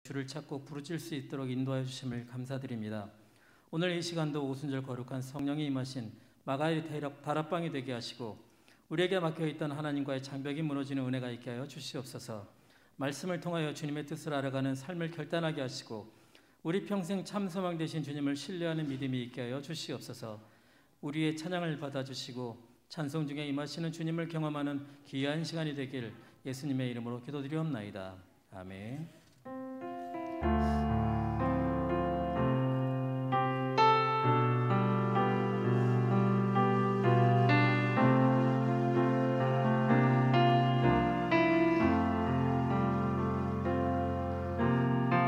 주를 찾고 부르짖을 수 있도록 인도하여 주심을 감사드립니다. 오늘 이 시간도 오순절 거룩한 성령이 임하신 마가의 다락방이 되게 하시고 우리에게 막혀있던 하나님과의 장벽이 무너지는 은혜가 있게 하여 주시옵소서. 말씀을 통하여 주님의 뜻을 알아가는 삶을 결단하게 하시고 우리 평생 참 소망 되신 주님을 신뢰하는 믿음이 있게 하여 주시옵소서. 우리의 찬양을 받아주시고 찬송 중에 임하시는 주님을 경험하는 귀한 시간이 되길 예수님의 이름으로 기도드리옵나이다. 아멘.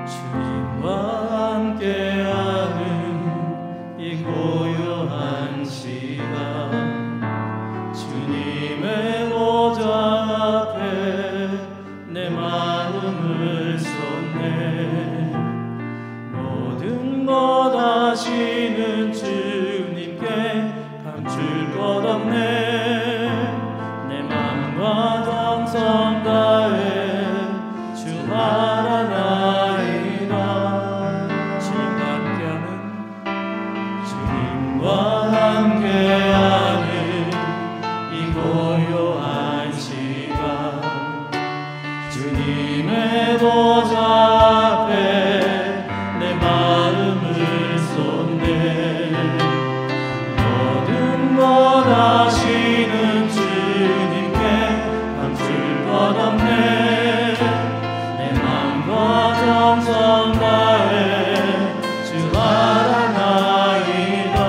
주님과 함께하는 이 고요한 시간, 주님의 보좌 앞에 내 마음을 쏟네. 모든 것 아시는 주님께 감출 것 없네. 내 마음과 정성 다해 주 바라나. 함께하는 이 고요한 시간, 주님의 보좌 앞에 내 마음을 쏟네. 모든 것 아시는 주님께 감출 것 없네. 내 마음과 정성 다해 주 바라나이다.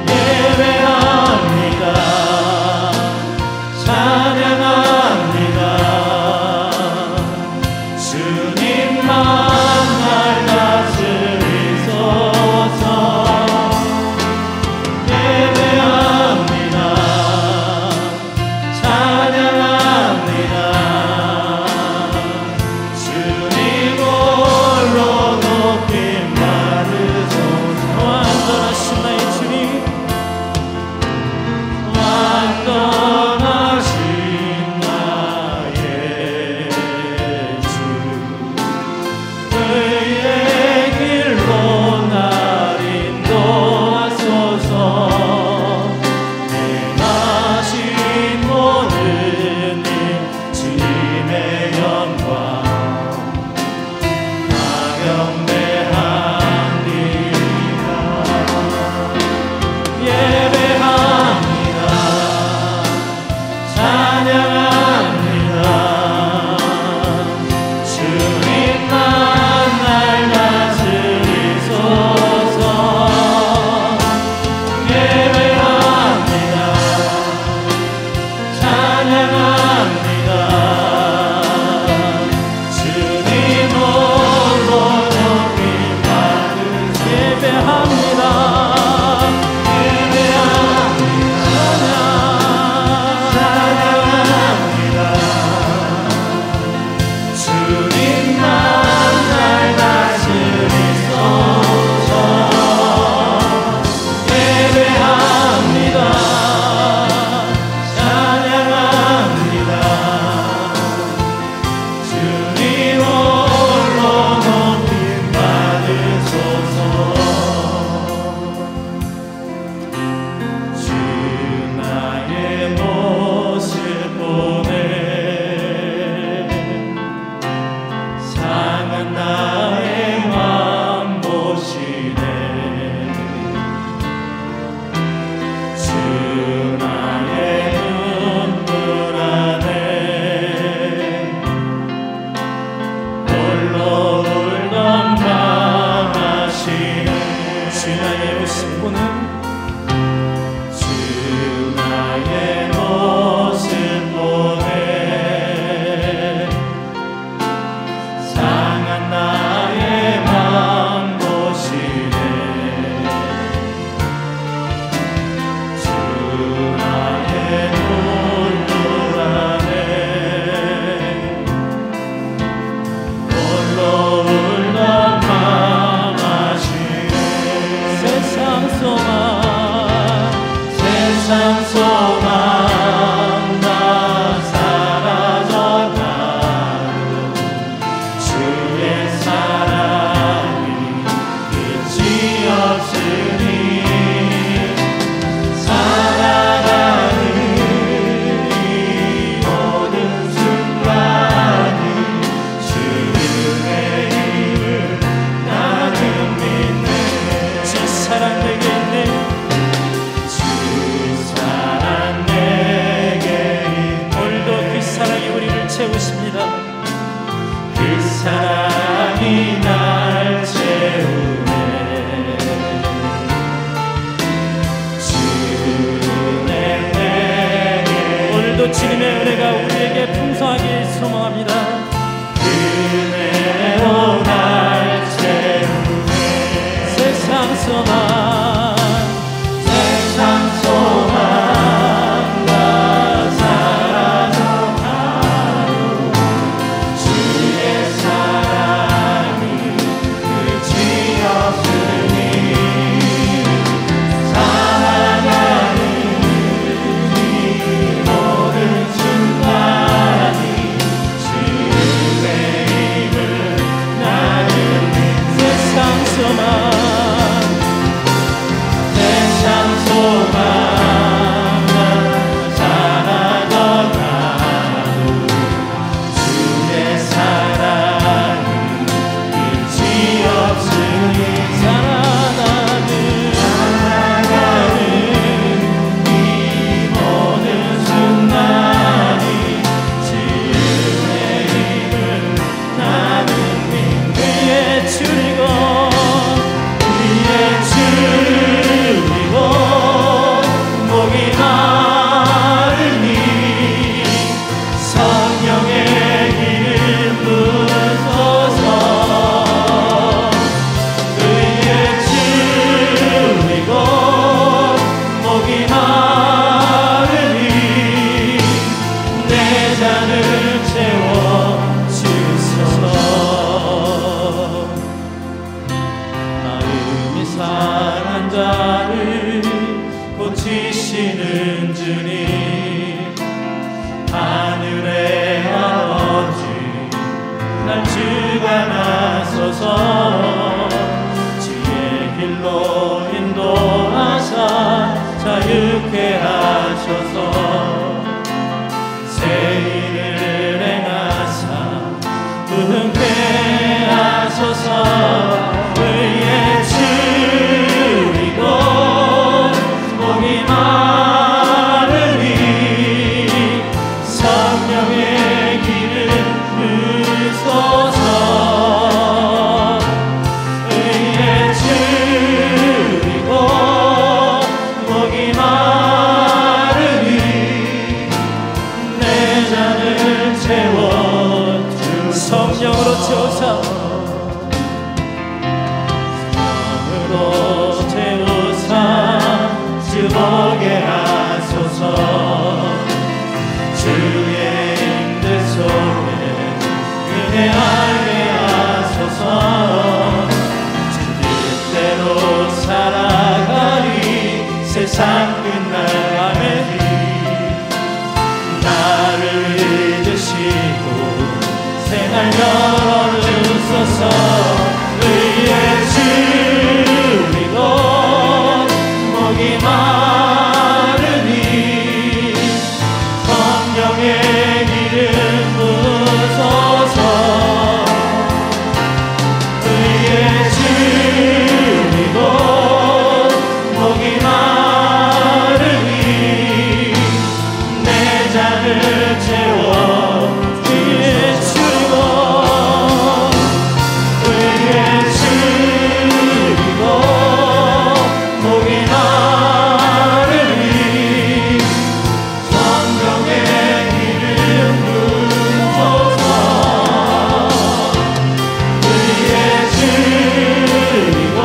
예배합니다. 오늘도 주님의 은혜가 우리에게 풍성하게 소망합니다. 은혜로 날 채우네. 세상 소망 세상 소망 다 사라져 가요. 주의 사랑이 끝이 없으니 살아가는 이 모든 순간이 주의 힘을 나누는 세상 소망 세상 소망 사라져 가도 주의 사랑이 끝이 없으니 살아가는 이 모든 순간이 주의 힘을 나누는 위에 줄이고 위에 줄이고 목이 마르니 성령의 기름 부어서 위에 줄이고 목이 마르니 내 잔을 채워 주소서. 마음이 상한 자를 고치시는 주님, 하늘의 아버지 날 주관하소서. 주의 길로 인도하사 자유케 하소서. 새 일을 행하사 부흥케 하소서. 의에 줄이고 목이 마르니 성령의 기름 부소서. 의에 줄이고 목이 마르니 내 잔을 채워 성령으로 채우사 성령으로 채우사 주보게 하소서. 주의 임재 속에 은혜하게 하소서. 주 뜻대로 살아가리 세상 끝날까지 나를 잊으시고 생활 열어주소서. 의에 줄이고 목이 마르니 성령의 기름 부소서. 의에 줄이고 목이 마르니 내 잔을 채워 위에 줄이고 의에 줄이고 목이 마르니 성령의 기름 부어서. 의에 줄이고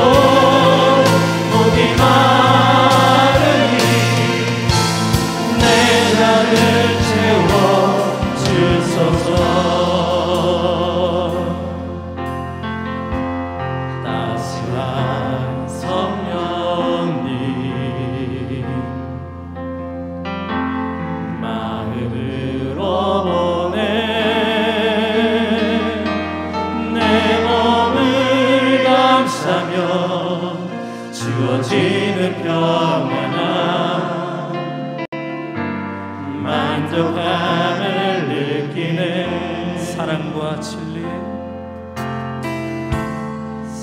목이 마르니 내 잔을 채워 주소서. 따스한 성령님 마음으로 보내 내 몸을 감싸며 주어지는 평안함 만족함을 느끼는 사랑과 진리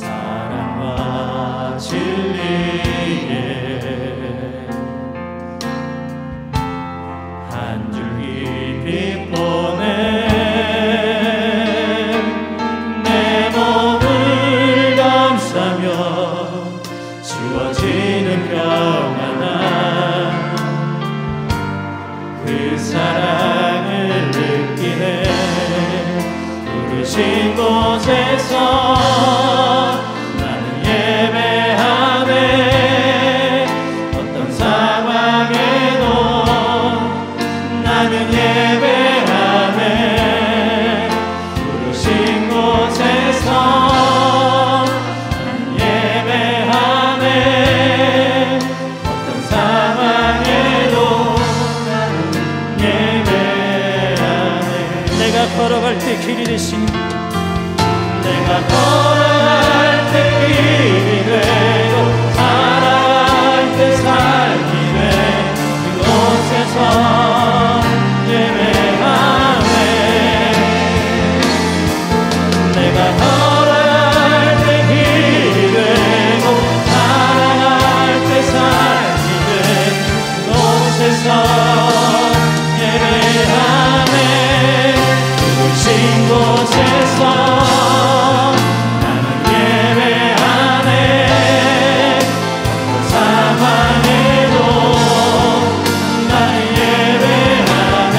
사랑과 진리에 한 줄기 빛 보내 내 몸을 감싸며 주어지는 평안함 그 사랑을 느끼네. 부르신 곳에서 나는 예배하네. 어떤 상황에도 나는 예배하네. 부르신 곳에서 나는 예배하네. 어떤 상황에도 나는 예배하네. 내가 걸어갈 때 길이 되신, 내가 걸어갈 때 길이 되고 살아갈 때 삶이 돼. 그곳에서 예배하네. 내가 걸어갈 때 길이 되고 살아갈 때 삶이 돼. 그곳에서 예배하네. 부르신 곳에서 나는 예배하네. 어떤 상황에도 나는 예배하네.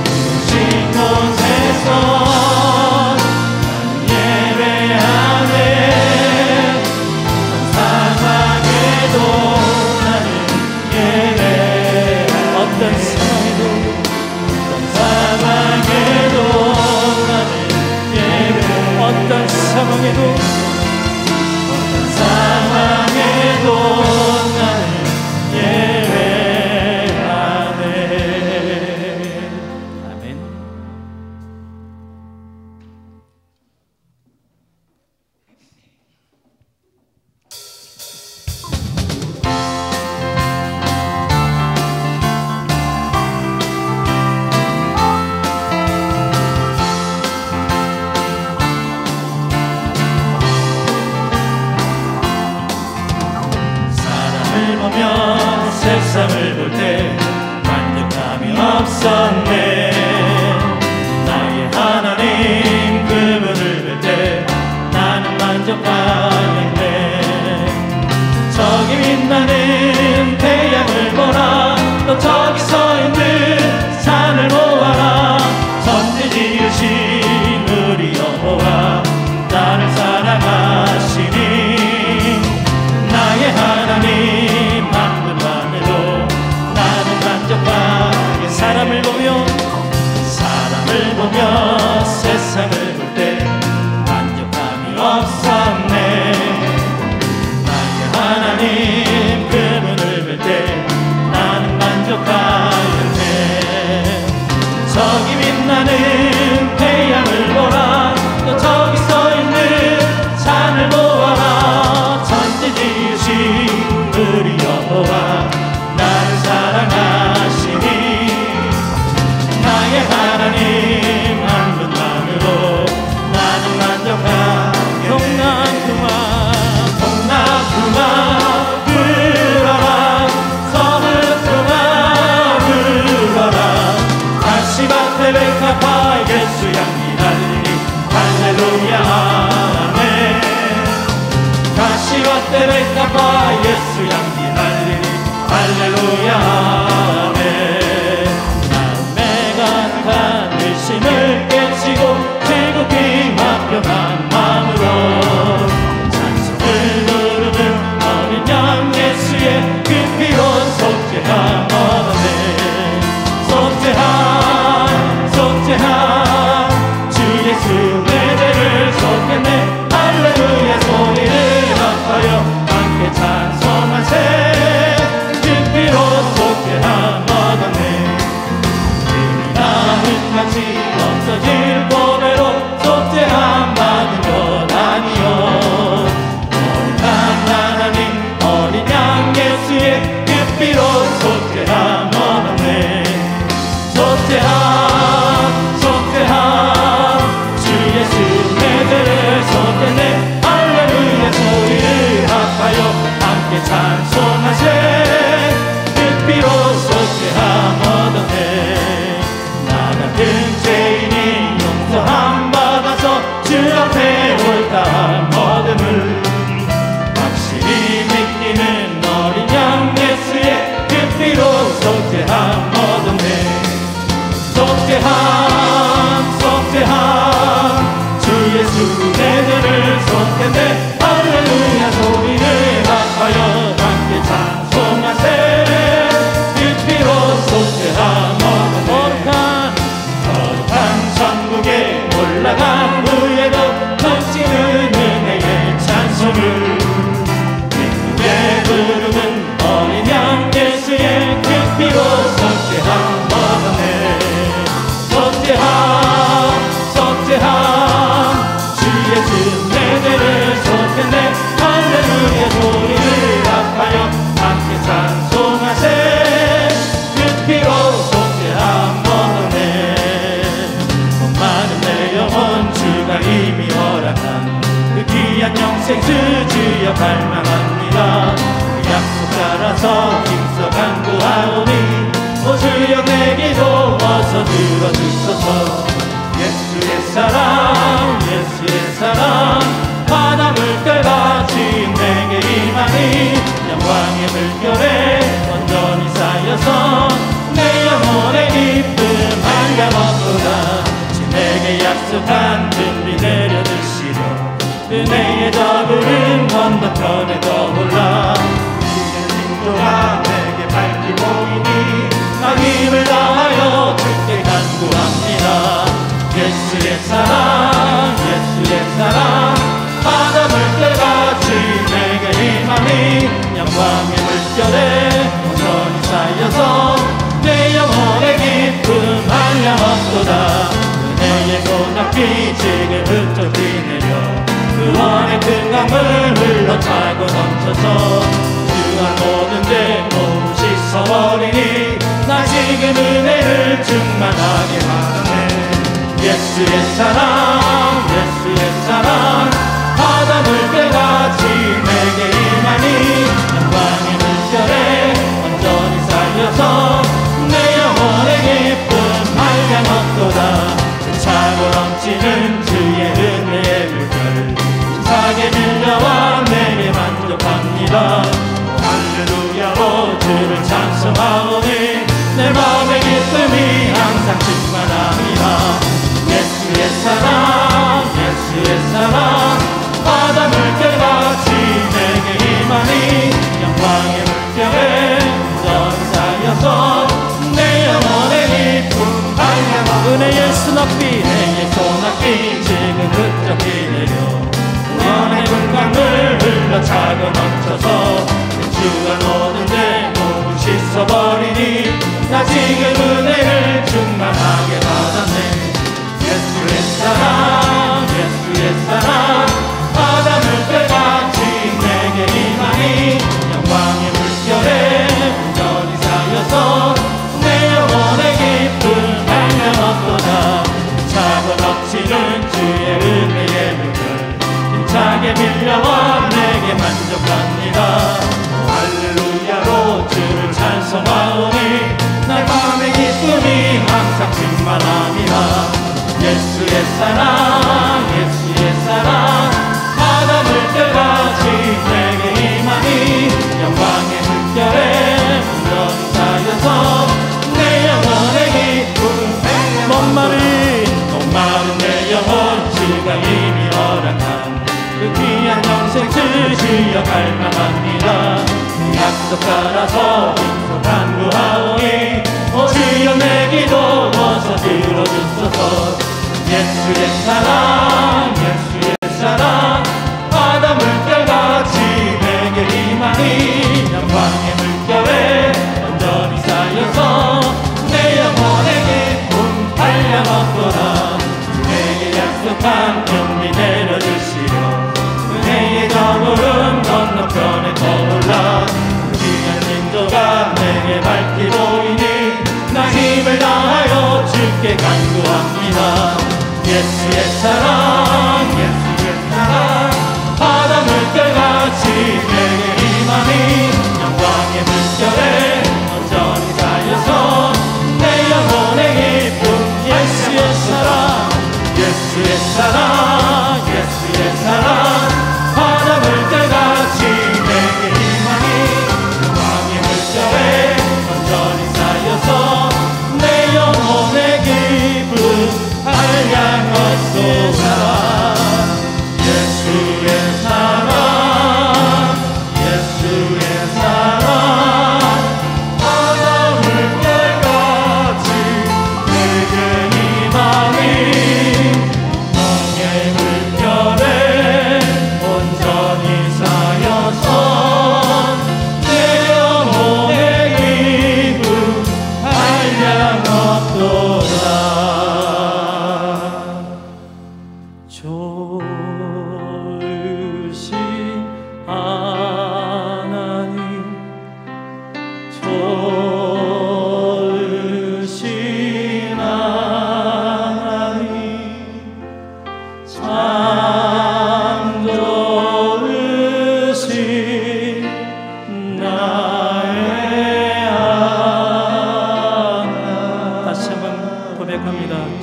부르신 곳에서 나는 예배하네. 어떤 상황에도 나는 예배하네. 어떤 상황에도 상황에도 나는 예배. 어떤 상황에도 어떤 상황에도 나는 예배하네. 아멘. 사람을 보며 세상을 볼 때 만족감이 없었네. 나의 하나님 그분을 볼 때 나는 만족하겠네. 저기 빛나는 태양을 보라. 또 저기 서 있는 산을 보아라. 천지 지으신 우리 여호와 나를 사랑하시니 나의 하나님 한 분만으로 나는 속죄함 주 예수 내들을 속했네 할렐루야 소리를 합하여 함께 찬송하세 그 피로 속죄함 거룩한 천국에 올라간 후에도 넘치는 은혜의 찬송을 기쁘게 부르는 어린 양 예수의 그 피로 속죄함 얻었네 속죄함 주 예수 내 죄를 속했네 할렐루야 소리를 합하여 함께 찬송하세 그 피로 속죄함 얻었네 많은 내 영혼 주가 이미 허락한 그 귀한 영생 주여 갈망합니다 그 약속 따라서 힘써 간구하오니 오 주여 내 기도 어서 들어주소서 예수의 사랑 바다 물결같이 내게 임하니 영광의 물결에 온전히 쌓여서 내 영혼의 기쁨 한가먹도다 주 내게 약속한 은비 내려주시려 은혜의 저구름 건너편에 떠올라 주의 인도가 내게 밝히 보이니 나 힘을 다하여 주께 간구합니다 예수의 사랑 바다 물결같이 내게 임하니 영광의 물결에 온전히 쌓여서 내 영혼의 기쁨 한량없도다 은혜의 소낙비 지금 흩어지 내려 구원의 큰 강물 흘러차고 넘쳐서 주한 모든 죄 모두 씻어버리니 나 지금 은혜를 충만하게 받았네 예수의 사랑 바다 물결같이 내게 임하니 영광의 물결에 온전히 쌓여서 내 영혼의 기쁨 한량없도다 차고 넘치는 주의 은혜의 물결 힘차게 밀려와 내게 만족합니다 할렐루야로 주를 찬송하오니 내 마음의 기쁨이 항상 충만합니다 예수의 사랑 바다 물결같이 내게 임하니 영광의 물결에 온전히 쌓여서 내 영혼의 기쁨 한량없도다 은혜의 소낙비 지금 흩적이 내려 구원의 금강을 흘러차고 넘쳐서 주가 모든 죄 모두 씻어버리니 나 지금 은혜를 충만하게 받았네 예수의 사랑 바다 물결같이 내게 임하니 영광의 물결에 온전히 쌓여서 내 영혼의 기쁨 한량없도다 차고 넘치는 주의 은혜의 물결 힘차게 밀려와 내게 만족합니다 할렐루야로 주를 찬송하오니 날 마음의 기쁨이 항상 충만합니다 예수의 사랑 바다 물결같이 내게 임하니 영광의 물결에 온전히 쌓여서 내 영혼의 기쁨 목마른 내 영혼 주가 이미 허락한 그 귀한 영생 주여 갈망합니다 약속 따라서 힘써 간구하오니 오 주여 내 기도 어서 들어주소서 예수의 사랑 바다 물결같이 내게 임하니 영광의 물결에 온전히 쌓여서 내 영혼의 기쁨 한량없도다 내게 약속한 은비 내려주시려 은혜의 저구름 건너편에 떠올라 귀한 인도가 내게 밝히 보이니 나 힘을 다하여 주께 간구합니다 예수의 사랑 바다 물결같이 내게 임하니 영광의 물결에 온전히 쌓여서 내 영혼의 기쁨 예수의 사랑 바다 물결같이 내게 임하니 영광의 물결에 온전히 쌓여서 내 영혼의 기쁨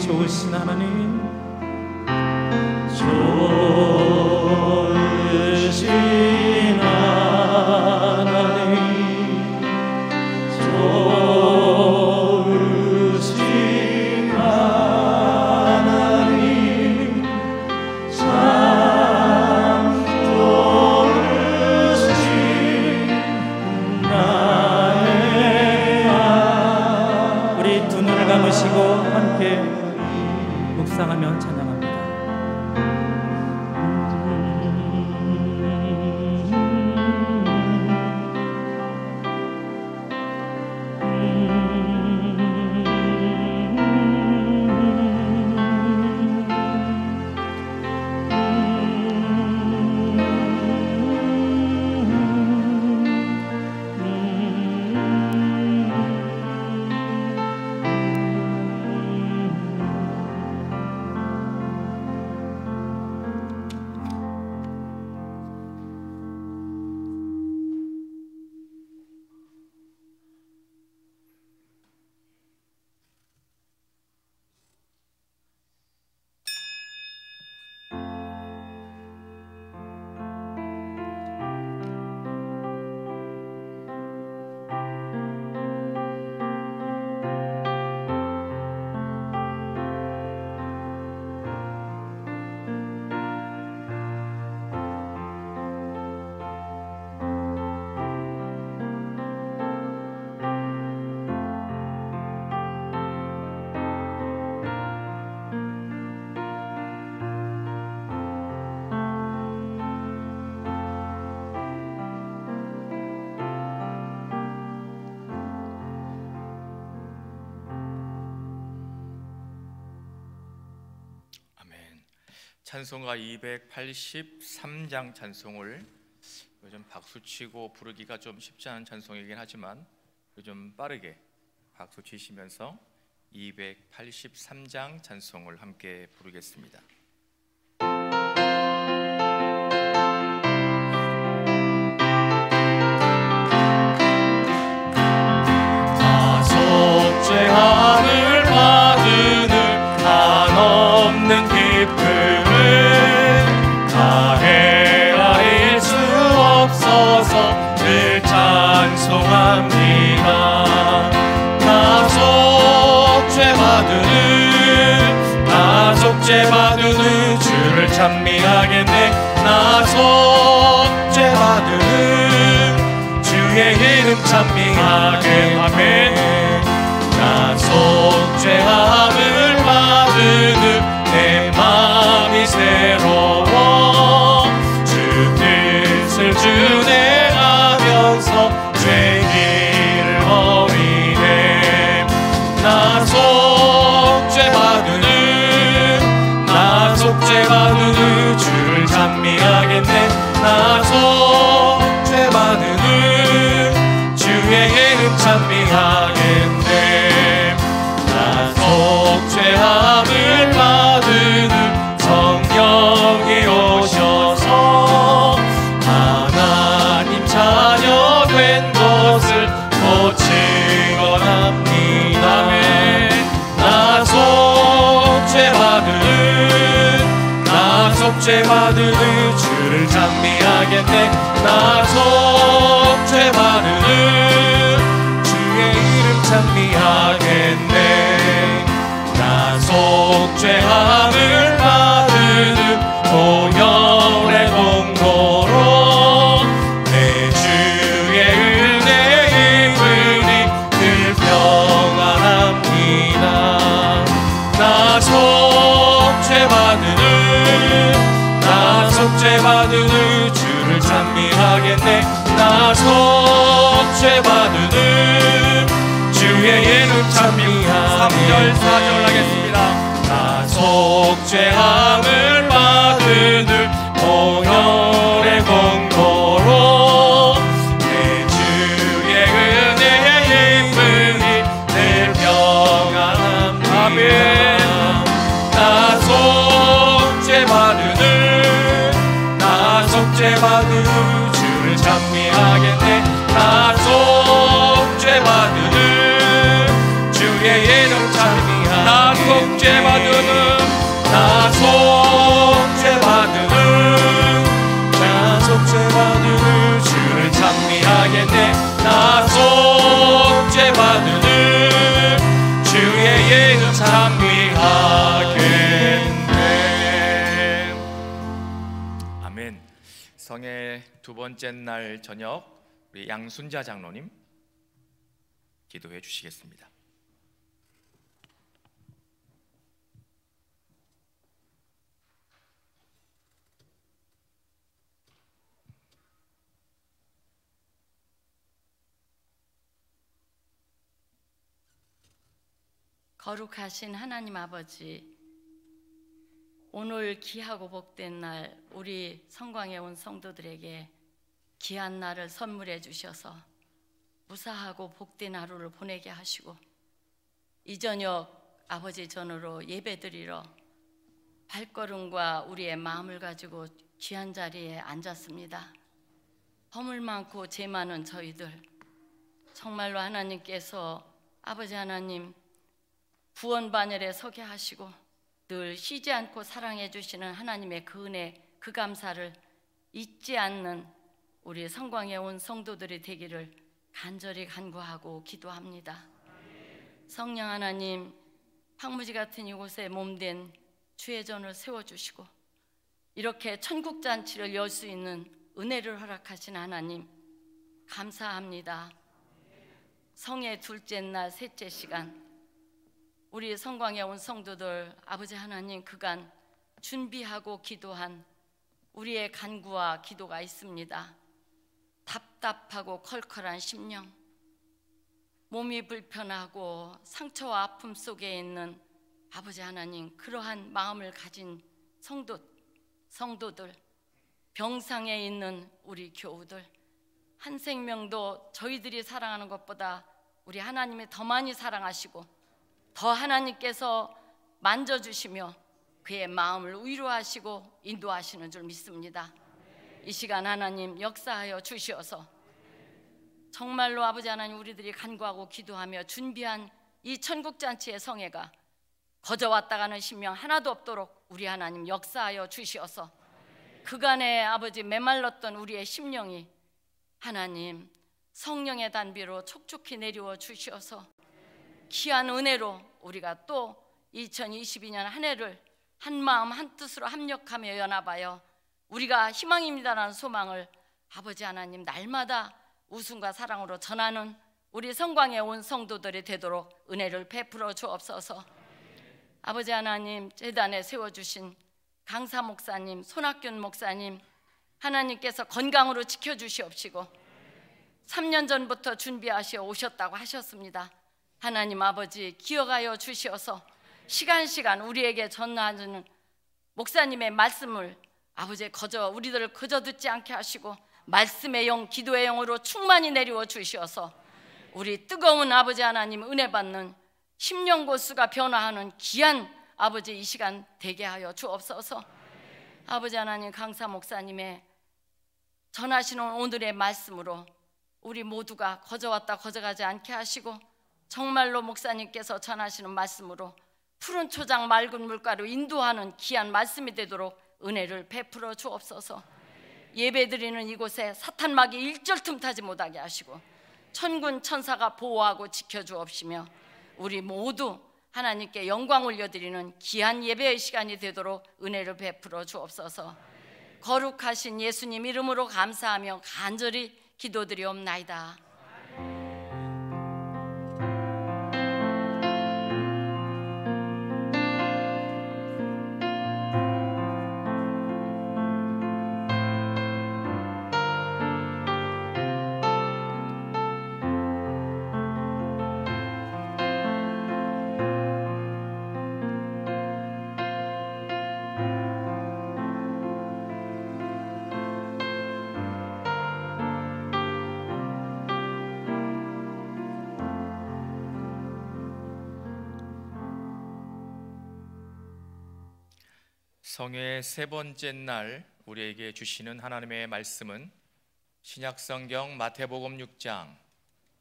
좋으신 하나님, 좋으신 하나님, 좋으신 하나님, 참 좋으신 나의 하나님. 우리 두 눈을 감으시고 함께 묵상하며 찬양합니다. 찬송가 283장 찬송을 요즘 박수치고 부르기가 좀 쉽지 않은 찬송이긴 하지만 요즘 빠르게 박수 치시면서 283장 찬송을 함께 부르겠습니다. 속죄함을 받으는 한없는 기쁨을 다헤아릴 수 없어서 늘 찬송합니다. 나 속죄받으는 주를 찬미하겠네. 나 속죄받으는 주의 이름 찬미하겠네. 아멘. 나 속죄함을 받으는 내 마음이 새로워 주 뜻을 준행하면서 죄 길을 버리네. 나 속죄받으는 주를 찬미하겠네. 나 속죄받으는 주의 이름 찬미하겠네. 나 속죄함을 받으는 성령이 오셔서 하나님 자녀 된 것을 고치곤 합니다. 나 속죄받으는 주를 찬미하겠네. 나 속죄받으는 주의 이름 찬미하겠네. 나 속죄함을 받으는 보혈의 공로로 내 주의 은혜의 은이 늘 평안합니다. 나 속죄받으는 주를 찬미하겠네. 나 속죄받으는 주의 이름 찬미하네. 3절 4절 하겠습니다. 나 속죄함을 받으는 보혈의 공로로 내 주의 은혜의 은이 늘 평안합니다. 아멘. 속죄받으는 주를 찬미하겠네. 나 속죄받으는 주의 이름 찬미하네. 나 찬미하겠네. 아멘. 성의 두 번째 날 저녁 우리 양순자 장로님 기도해 주시겠습니다. 거룩하신 하나님 아버지, 오늘 귀하고 복된 날 우리 성광에 온 성도들에게 귀한 날을 선물해 주셔서 무사하고 복된 하루를 보내게 하시고, 이 저녁 아버지 전으로 예배드리러 발걸음과 우리의 마음을 가지고 귀한 자리에 앉았습니다. 허물 많고 죄 많은 저희들, 정말로 하나님께서 아버지 하나님 구원 반열에 서게 하시고 늘 쉬지 않고 사랑해 주시는 하나님의 그 은혜, 그 감사를 잊지 않는 우리 성광에 온 성도들이 되기를 간절히 간구하고 기도합니다. 성령 하나님, 황무지 같은 이곳에 몸된 주의 전을 세워주시고 이렇게 천국잔치를 열 수 있는 은혜를 허락하신 하나님 감사합니다. 성의 둘째 날 셋째 시간, 우리 성광에 온 성도들 아버지 하나님 그간 준비하고 기도한 우리의 간구와 기도가 있습니다. 답답하고 컬컬한 심령, 몸이 불편하고 상처와 아픔 속에 있는 아버지 하나님, 그러한 마음을 가진 성도들, 병상에 있는 우리 교우들, 한 생명도 저희들이 사랑하는 것보다 우리 하나님이 더 많이 사랑하시고 더 하나님께서 만져주시며 그의 마음을 위로하시고 인도하시는 줄 믿습니다. 이 시간 하나님 역사하여 주시어서 정말로 아버지 하나님 우리들이 간구하고 기도하며 준비한 이 천국잔치의 성회가 거저 가는 심령 하나도 없도록 우리 하나님 역사하여 주시어서 그간에 아버지 메말랐던 우리의 심령이 하나님 성령의 단비로 촉촉히 내려워 주시어서 귀한 은혜로 우리가 또 2022년 한 해를 한 마음 한 뜻으로 합력하며 연합하여 우리가 희망입니다라는 소망을 아버지 하나님 날마다 웃음과 사랑으로 전하는 우리 성광에 온 성도들이 되도록 은혜를 베풀어 주옵소서. 아버지 하나님 제단에 세워주신 강사 목사님, 손학균 목사님 하나님께서 건강으로 지켜주시옵시고 3년 전부터 준비하시어 오셨다고 하셨습니다. 하나님 아버지 기억하여 주시어서 시간 우리에게 전하는 목사님의 말씀을 아버지 우리들을 그저 듣지 않게 하시고 말씀의 영, 기도의 영으로 충만히 내리워 주시어서 우리 뜨거운 아버지 하나님 은혜 받는 심령고수가 변화하는 귀한 아버지 이 시간 되게 하여 주옵소서. 아버지 하나님 강사 목사님의 전하시는 오늘의 말씀으로 우리 모두가 거저 왔다 거저 가지 않게 하시고 정말로 목사님께서 전하시는 말씀으로 푸른 초장 맑은 물가로 인도하는 귀한 말씀이 되도록 은혜를 베풀어 주옵소서. 예배드리는 이곳에 사탄막이 일절 틈타지 못하게 하시고 천군 천사가 보호하고 지켜주옵시며 우리 모두 하나님께 영광 올려드리는 귀한 예배의 시간이 되도록 은혜를 베풀어 주옵소서. 거룩하신 예수님 이름으로 감사하며 간절히 기도드리옵나이다. 성회의 세 번째 날 우리에게 주시는 하나님의 말씀은 신약성경 마태복음 6장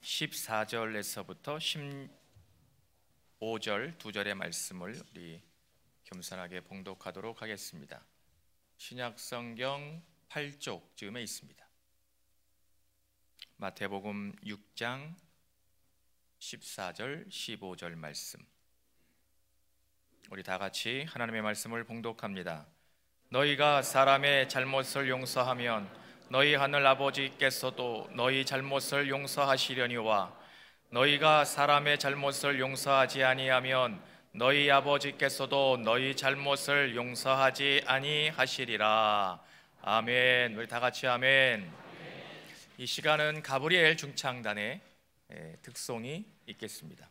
14절에서부터 15절 두 절의 말씀을 우리 겸손하게 봉독하도록 하겠습니다. 신약성경 8쪽쯤에 있습니다. 마태복음 6장 14절 15절 말씀. 우리 다 같이 하나님의 말씀을 봉독합니다. 너희가 사람의 잘못을 용서하면 너희 하늘 아버지께서도 너희 잘못을 용서하시려니와 너희가 사람의 잘못을 용서하지 아니하면 너희 아버지께서도 너희 잘못을 용서하지 아니하시리라. 아멘. 우리 다 같이 아멘. 이 시간은 가브리엘 중창단의 득송이 있겠습니다.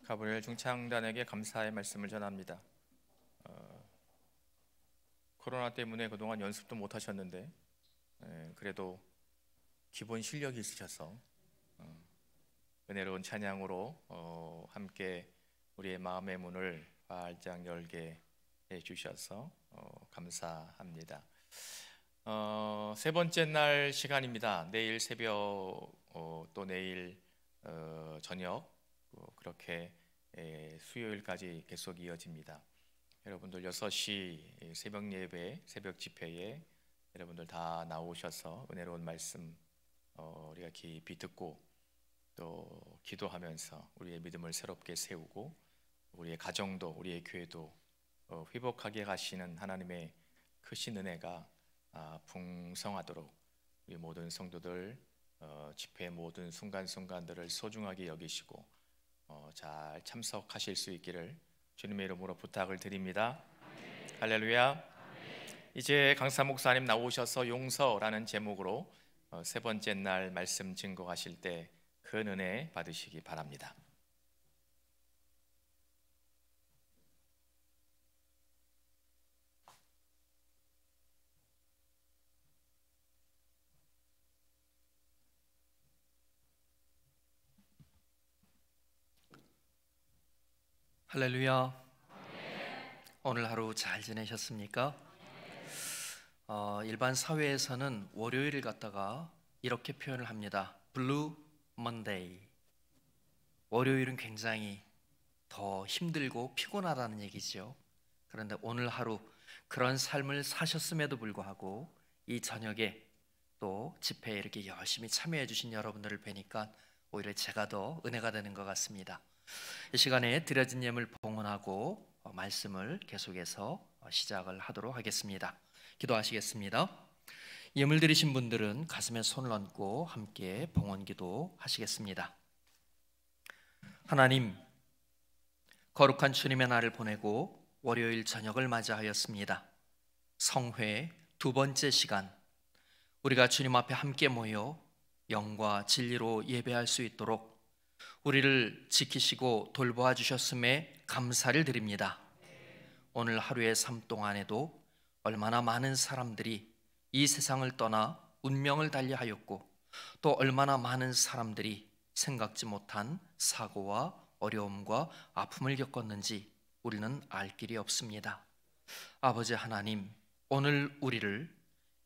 가브리엘 중창단에게 감사의 말씀을 전합니다. 코로나 때문에 그동안 연습도 못 하셨는데 그래도 기본 실력이 있으셔서 은혜로운 찬양으로 함께 우리의 마음의 문을 활짝 열게 해주셔서 감사합니다. 세 번째 날 시간입니다. 내일 새벽 또 내일 저녁 그렇게 수요일까지 계속 이어집니다. 여러분들 6시 새벽 예배, 새벽 집회에 여러분들 다 나오셔서 은혜로운 말씀 우리가 깊이 듣고 또 기도하면서 우리의 믿음을 새롭게 세우고 우리의 가정도 우리의 교회도 회복하게 하시는 하나님의 크신 은혜가 풍성하도록 우리 모든 성도들 집회의 모든 순간순간들을 소중하게 여기시고 잘 참석하실 수 있기를 주님의 이름으로 부탁을 드립니다. 할렐루야. 이제 강사 목사님 나오셔서 용서라는 제목으로 세 번째 날 말씀 증거하실 때 큰 은혜 받으시기 바랍니다. 할렐루야. 오늘 하루 잘 지내셨습니까? 일반 사회에서는 월요일을 갖다가 이렇게 표현을 합니다. 블루 먼데이. 월요일은 굉장히 더 힘들고 피곤하다는 얘기죠. 그런데 오늘 하루 그런 삶을 사셨음에도 불구하고 이 저녁에 또 집회에 이렇게 열심히 참여해 주신 여러분들을 뵈니까 오히려 제가 더 은혜가 되는 것 같습니다. 이 시간에 드려진 예물 봉헌하고 말씀을 계속해서 시작을 하도록 하겠습니다. 기도하시겠습니다. 예물 드리신 분들은 가슴에 손을 얹고 함께 봉헌기도 하시겠습니다. 하나님, 거룩한 주님의 날을 보내고 월요일 저녁을 맞이하였습니다. 성회 두 번째 시간, 우리가 주님 앞에 함께 모여 영과 진리로 예배할 수 있도록 우리를 지키시고 돌보아 주셨음에 감사를 드립니다. 오늘 하루의 삶 동안에도 얼마나 많은 사람들이 이 세상을 떠나 운명을 달리하였고 또 얼마나 많은 사람들이 생각지 못한 사고와 어려움과 아픔을 겪었는지 우리는 알 길이 없습니다. 아버지 하나님, 오늘 우리를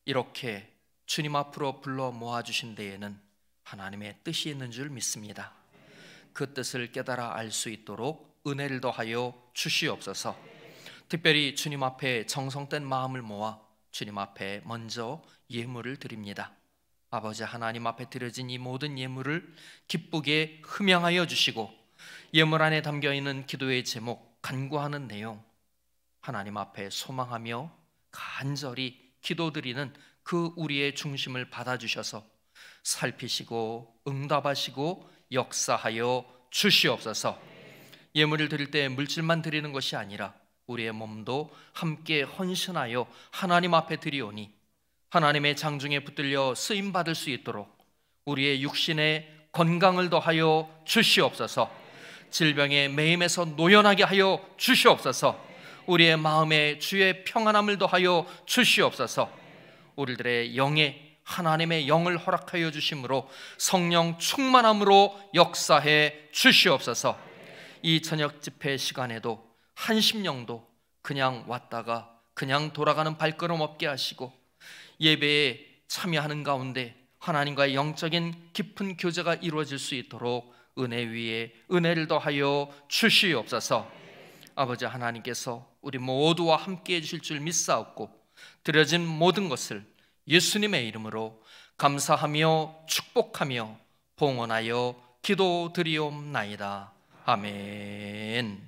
이렇게 주님 앞으로 불러 모아주신 데에는 하나님의 뜻이 있는 줄 믿습니다. 그 뜻을 깨달아 알 수 있도록 은혜를 더하여 주시옵소서. 특별히 주님 앞에 정성된 마음을 모아 주님 앞에 먼저 예물을 드립니다. 아버지 하나님 앞에 드려진 이 모든 예물을 기쁘게 흠양하여 주시고 예물 안에 담겨있는 기도의 제목, 간구하는 내용 하나님 앞에 소망하며 간절히 기도드리는 그 우리의 중심을 받아주셔서 살피시고 응답하시고 역사하여 주시옵소서. 예물을 드릴 때 물질만 드리는 것이 아니라 우리의 몸도 함께 헌신하여 하나님 앞에 드리오니 하나님의 장중에 붙들려 쓰임받을 수 있도록 우리의 육신의 건강을 더하여 주시옵소서. 질병의 매임에서 노연하게 하여 주시옵소서. 우리의 마음에 주의 평안함을 더하여 주시옵소서. 우리들의 영에 하나님의 영을 허락하여 주심으로 성령 충만함으로 역사해 주시옵소서. 이 저녁 집회 시간에도 한 심령도 그냥 왔다가 그냥 돌아가는 발걸음 없게 하시고 예배에 참여하는 가운데 하나님과의 영적인 깊은 교제가 이루어질 수 있도록 은혜 위에 은혜를 더하여 주시옵소서. 아버지 하나님께서 우리 모두와 함께 해주실 줄 믿사옵고 드려진 모든 것을 예수님의 이름으로 감사하며 축복하며 봉헌하여 기도드리옵나이다. 아멘.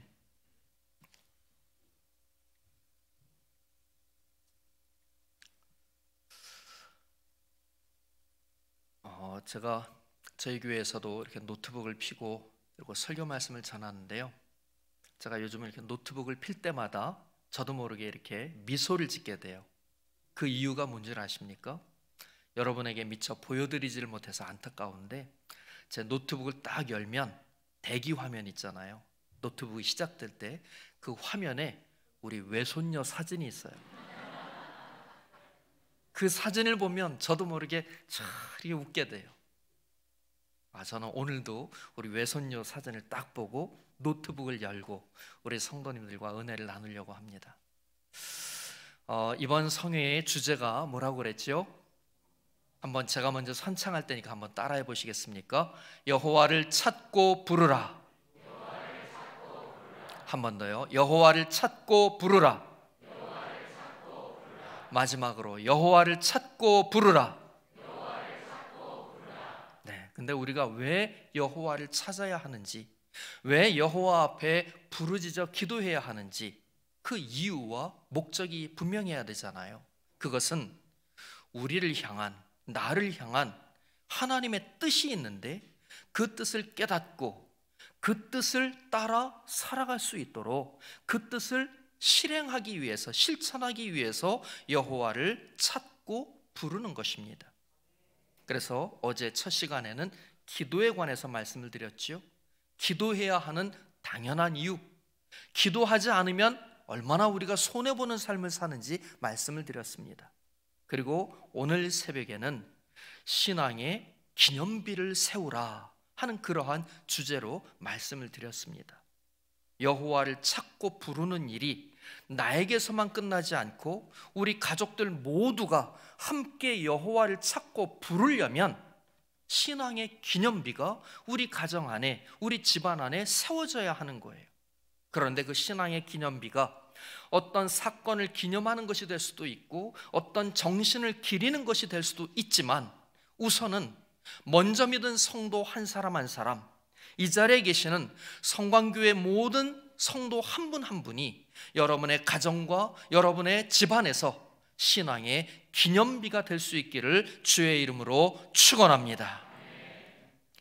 제가 저희 교회에서도 이렇게 노트북을 펴고 그리고 설교 말씀을 전하는데요. 제가 요즘 이렇게 노트북을 필 때마다 저도 모르게 이렇게 미소를 짓게 돼요. 그 이유가 뭔지 아십니까? 여러분에게 미처 보여드리지를 못해서 안타까운데 제 노트북을 딱 열면 대기 화면 있잖아요. 노트북이 시작될 때 그 화면에 우리 외손녀 사진이 있어요. 그 사진을 보면 저도 모르게 저리 웃게 돼요. 저는 오늘도 우리 외손녀 사진을 딱 보고 노트북을 열고 우리 성도님들과 은혜를 나누려고 합니다. 이번 성회의 주제가 뭐라고 그랬죠? 한번 제가 먼저 선창할 테니까 한번 따라해 보시겠습니까? 여호와를 찾고 부르라. 한 번 더요. 여호와를 찾고 부르라. 마지막으로 여호와를 찾고 부르라. 네, 근데 우리가 왜 여호와를 찾아야 하는지, 왜 여호와 앞에 부르짖어 기도해야 하는지 그 이유와 목적이 분명해야 되잖아요. 그것은 우리를 향한, 나를 향한 하나님의 뜻이 있는데 그 뜻을 깨닫고 그 뜻을 따라 살아갈 수 있도록 그 뜻을 실행하기 위해서, 실천하기 위해서 여호와를 찾고 부르는 것입니다. 그래서 어제 첫 시간에는 기도에 관해서 말씀을 드렸죠. 기도해야 하는 당연한 이유, 기도하지 않으면 얼마나 우리가 손해보는 삶을 사는지 말씀을 드렸습니다. 그리고 오늘 새벽에는 신앙의 기념비를 세우라 하는 그러한 주제로 말씀을 드렸습니다. 여호와를 찾고 부르는 일이 나에게서만 끝나지 않고 우리 가족들 모두가 함께 여호와를 찾고 부르려면 신앙의 기념비가 우리 가정 안에, 우리 집안 안에 세워져야 하는 거예요. 그런데 그 신앙의 기념비가 어떤 사건을 기념하는 것이 될 수도 있고 어떤 정신을 기리는 것이 될 수도 있지만, 우선은 먼저 믿은 성도 한 사람 한 사람, 이 자리에 계시는 성광교회 모든 성도 한 분 한 분이 여러분의 가정과 여러분의 집안에서 신앙의 기념비가 될 수 있기를 주의 이름으로 축원합니다.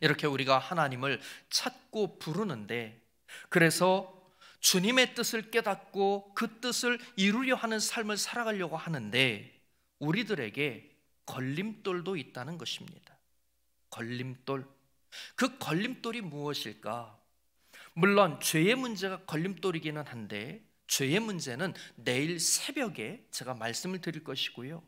이렇게 우리가 하나님을 찾고 부르는데, 그래서 주님의 뜻을 깨닫고 그 뜻을 이루려 하는 삶을 살아가려고 하는데 우리들에게 걸림돌도 있다는 것입니다. 걸림돌. 그 걸림돌이 무엇일까? 물론 죄의 문제가 걸림돌이기는 한데 죄의 문제는 내일 새벽에 제가 말씀을 드릴 것이고요,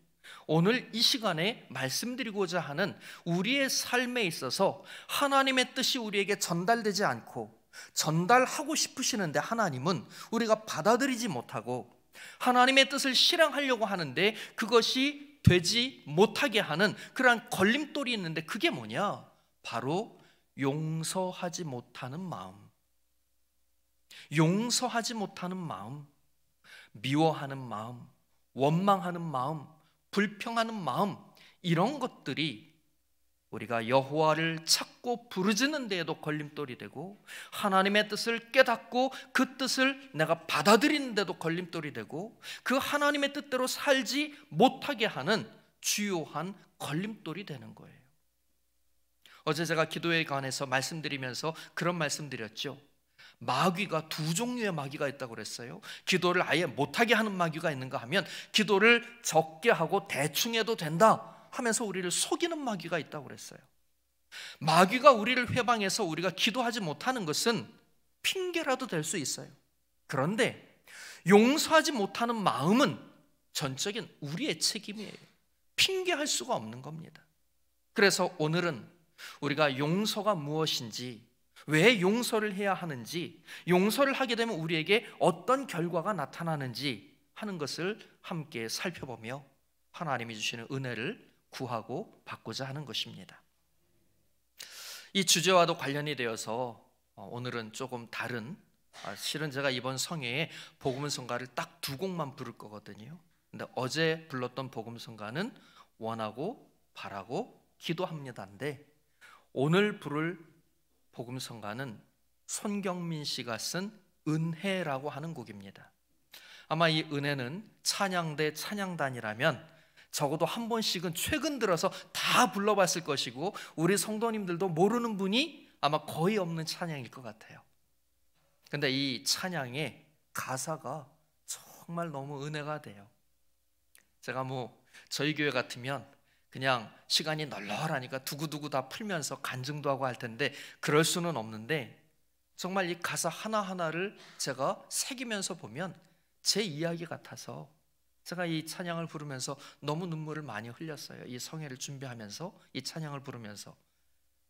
오늘 이 시간에 말씀드리고자 하는 우리의 삶에 있어서 하나님의 뜻이 우리에게 전달되지 않고 전달하고 싶으시는데 하나님은 우리가 받아들이지 못하고 하나님의 뜻을 실행하려고 하는데 그것이 되지 못하게 하는 그러한 걸림돌이 있는데, 그게 뭐냐? 바로 용서하지 못하는 마음, 용서하지 못하는 마음, 미워하는 마음, 원망하는 마음, 불평하는 마음, 이런 것들이 우리가 여호와를 찾고 부르짖는 데에도 걸림돌이 되고 하나님의 뜻을 깨닫고 그 뜻을 내가 받아들이는 데도 걸림돌이 되고 그 하나님의 뜻대로 살지 못하게 하는 주요한 걸림돌이 되는 거예요. 어제 제가 기도에 관해서 말씀드리면서 그런 말씀 드렸죠. 마귀가 두 종류의 마귀가 있다고 그랬어요. 기도를 아예 못하게 하는 마귀가 있는가 하면 기도를 적게 하고 대충 해도 된다 하면서 우리를 속이는 마귀가 있다고 그랬어요. 마귀가 우리를 회방해서 우리가 기도하지 못하는 것은 핑계라도 될 수 있어요. 그런데 용서하지 못하는 마음은 전적인 우리의 책임이에요. 핑계할 수가 없는 겁니다. 그래서 오늘은 우리가 용서가 무엇인지, 왜 용서를 해야 하는지, 용서를 하게 되면 우리에게 어떤 결과가 나타나는지 하는 것을 함께 살펴보며 하나님이 주시는 은혜를 구하고 받고자 하는 것입니다. 이 주제와도 관련이 되어서 오늘은 조금 다른, 실은 제가 이번 성회에 복음성가를 딱 두 곡만 부를 거거든요. 근데 어제 불렀던 복음성가는 원하고 바라고 기도합니다인데, 오늘 부를 복음성가는 손경민 씨가 쓴 은혜라고 하는 곡입니다. 아마 이 은혜는 찬양대 찬양단이라면 적어도 한 번씩은 최근 들어서 다 불러봤을 것이고 우리 성도님들도 모르는 분이 아마 거의 없는 찬양일 것 같아요. 근데 이 찬양의 가사가 정말 너무 은혜가 돼요. 제가 저희 교회 같으면 그냥 시간이 널널하니까 두고두고 다 풀면서 간증도 하고 할 텐데 그럴 수는 없는데, 정말 이 가사 하나하나를 제가 새기면서 보면 제 이야기 같아서 제가 이 찬양을 부르면서 너무 눈물을 많이 흘렸어요. 이 성회를 준비하면서 이 찬양을 부르면서.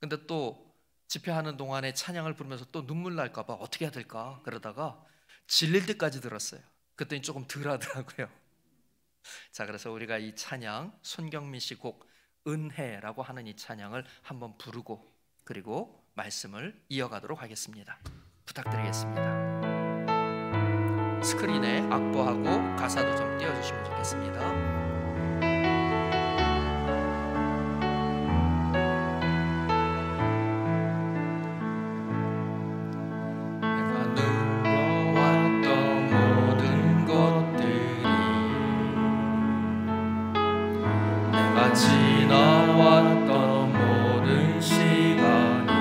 근데 또 집회하는 동안에 찬양을 부르면서 또 눈물 날까 봐 어떻게 해야 될까 그러다가 질릴 때까지 들었어요. 그랬더니 조금 덜 하더라고요. 자, 그래서 우리가 이 찬양, 손경민 씨 곡 은혜라고 하는 이 찬양을 한번 부르고 그리고 말씀을 이어가도록 하겠습니다. 부탁드리겠습니다. 스크린에 악보하고 가사도 좀 띄워주시면 좋겠습니다. 지나왔던 모든 시간이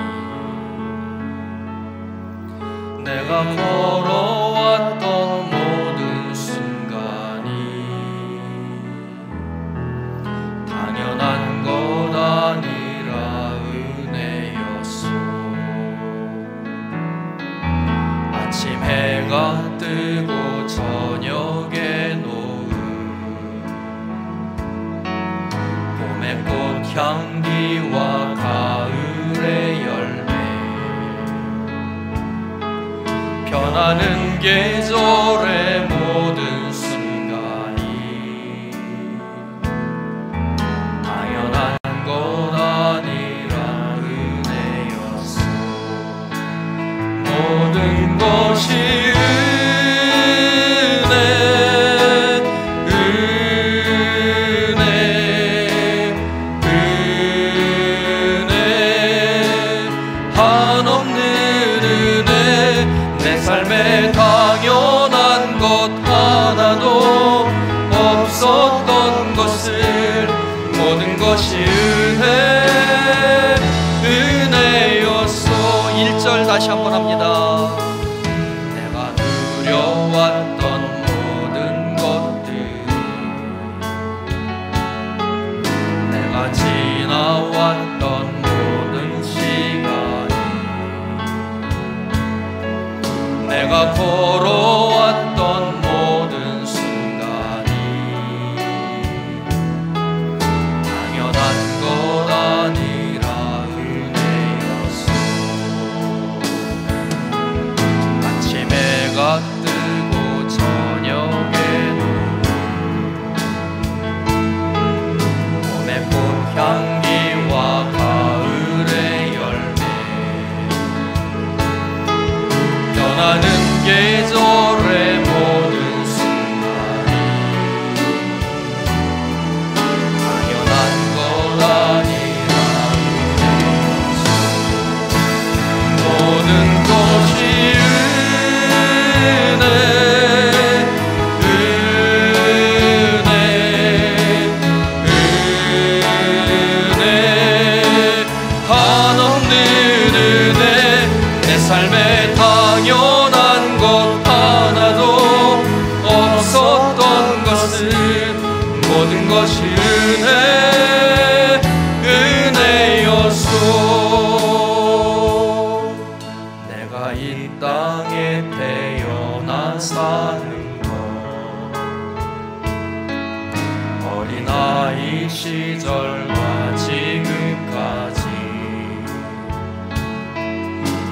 내가 걸어왔던 모든 순간이 당연한 것 아니라 은혜였소. 아침 해가 뜨고 저녁에 꽃향기와 가을의 열매 변하는 계절의 모든 순간이 당연한 것 아니라 은혜였소. 모든 것이 삶에 당연한 것 하나도 없었던 것을 모든 것이 은혜였소. 1절 다시 한번 합니다. 내가 누려왔던 모든 것들 내가 지나왔던 모든 시간이 내가 걸어왔던 모든 순간이 당연한 것 아니라 은혜였소. 아침 해가 뜨고 저녁에도 봄의 꽃향기와 가을의 열매 변하는 계절의 모든 순간이 당연한 것 아니라 은혜였소. 모든 것이 은혜 한없는 은혜 내 삶에 당연한 것 하나도 없었던 것은 모든 것이 은혜였소. 내가 이 땅에 태어나 사는 것 어린아이 시절과 지금까지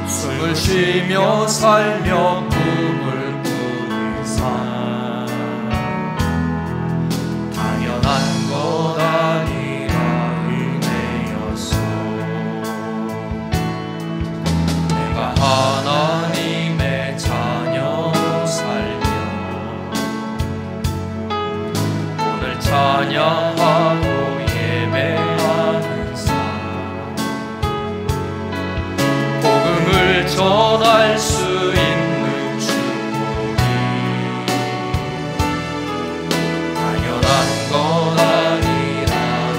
숨을 쉬며 살며 꿈을 꾸는 삶 당연한 것 아니라 은혜였소. 내가 하나님의 자녀로 살며 오늘 찬양하고 예배하는 삶 복음을 전할 수 있는 축복이 당연한 것 아니라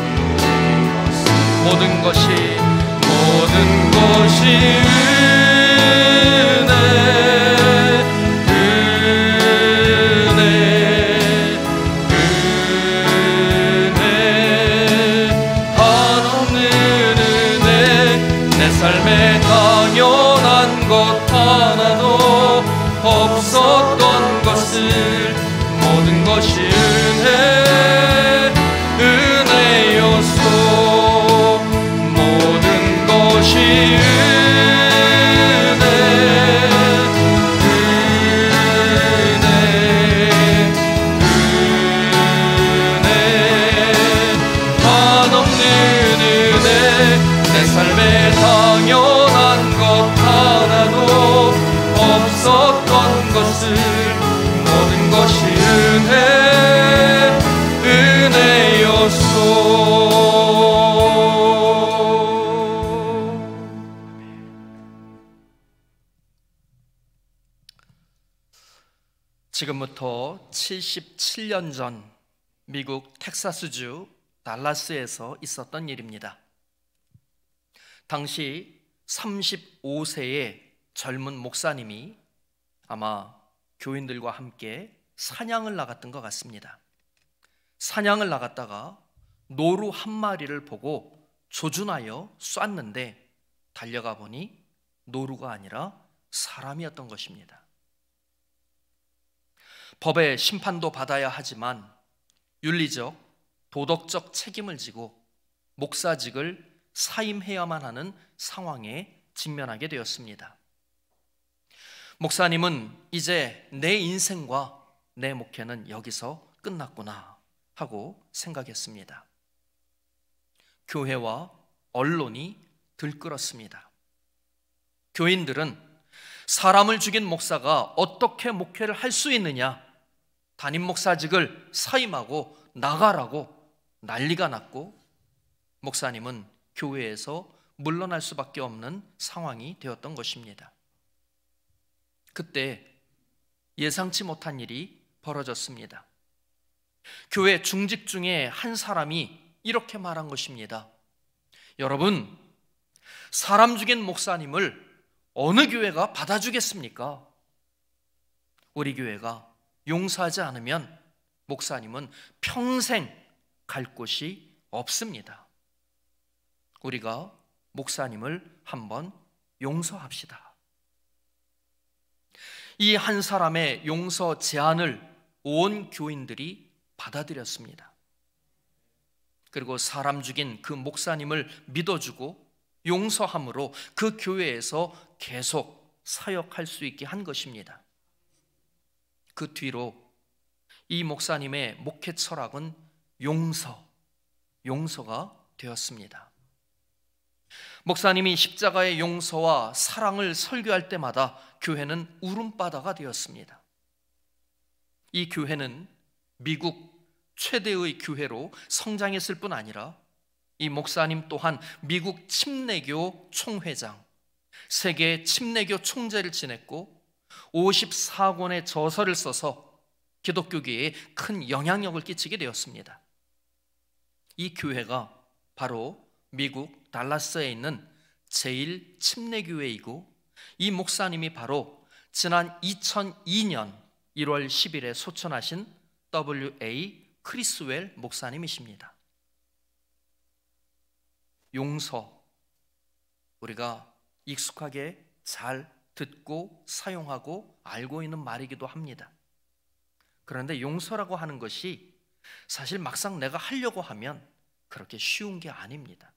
은혜였소. 모든 것이 삶에 당연한 것 삶에 당연한 것 하나도 없었던 것을 모든 것이 은혜였소. 지금부터 77년 전 미국 텍사스주 달라스에서 있었던 일입니다. 당시 35세의 젊은 목사님이 아마 교인들과 함께 사냥을 나갔던 것 같습니다. 사냥을 나갔다가 노루 한 마리를 보고 조준하여 쐈는데 달려가 보니 노루가 아니라 사람이었던 것입니다. 법의 심판도 받아야 하지만 윤리적, 도덕적 책임을 지고 목사직을 사임해야만 하는 상황에 직면하게 되었습니다. 목사님은 이제 내 인생과 내 목회는 여기서 끝났구나 하고 생각했습니다. 교회와 언론이 들끓었습니다. 교인들은 사람을 죽인 목사가 어떻게 목회를 할 수 있느냐, 담임 목사직을 사임하고 나가라고 난리가 났고, 목사님은 교회에서 물러날 수밖에 없는 상황이 되었던 것입니다. 그때 예상치 못한 일이 벌어졌습니다. 교회 중직 중에 한 사람이 이렇게 말한 것입니다. 여러분, 사람 죽인 목사님을 어느 교회가 받아주겠습니까? 우리 교회가 용서하지 않으면 목사님은 평생 갈 곳이 없습니다. 우리가 목사님을 한번 용서합시다. 이 한 사람의 용서 제안을 온 교인들이 받아들였습니다. 그리고 사람 죽인 그 목사님을 믿어주고 용서함으로 그 교회에서 계속 사역할 수 있게 한 것입니다. 그 뒤로 이 목사님의 목회 철학은 용서가 되었습니다. 목사님이 십자가의 용서와 사랑을 설교할 때마다 교회는 울음바다가 되었습니다. 이 교회는 미국 최대의 교회로 성장했을 뿐 아니라 이 목사님 또한 미국 침례교 총회장, 세계 침례교 총재를 지냈고 54권의 저서를 써서 기독교계에 큰 영향력을 끼치게 되었습니다. 이 교회가 바로 미국 달라스에 있는 제일 침례교회이고, 이 목사님이 바로 지난 2002년 1월 10일에 소천하신 W.A. 크리스웰 목사님이십니다. 용서, 우리가 익숙하게 잘 듣고 사용하고 알고 있는 말이기도 합니다. 그런데 용서라고 하는 것이 사실 막상 내가 하려고 하면 그렇게 쉬운 게 아닙니다.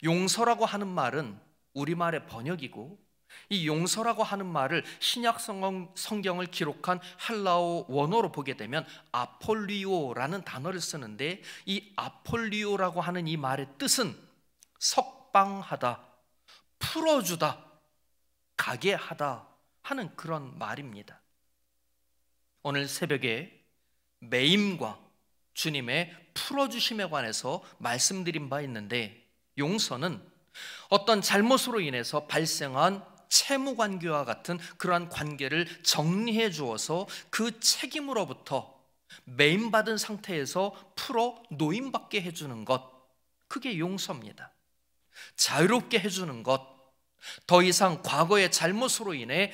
용서라고 하는 말은 우리말의 번역이고, 이 용서라고 하는 말을 신약 성경을 기록한 헬라어 원어로 보게 되면 아폴리오라는 단어를 쓰는데, 이 아폴리오라고 하는 이 말의 뜻은 석방하다, 풀어주다, 가게 하다 하는 그런 말입니다. 오늘 새벽에 매임과 주님의 풀어주심에 관해서 말씀드린 바 있는데, 용서는 어떤 잘못으로 인해서 발생한 채무관계와 같은 그러한 관계를 정리해 주어서 그 책임으로부터 매임받은 상태에서 풀어 노임받게 해주는 것, 그게 용서입니다. 자유롭게 해주는 것, 더 이상 과거의 잘못으로 인해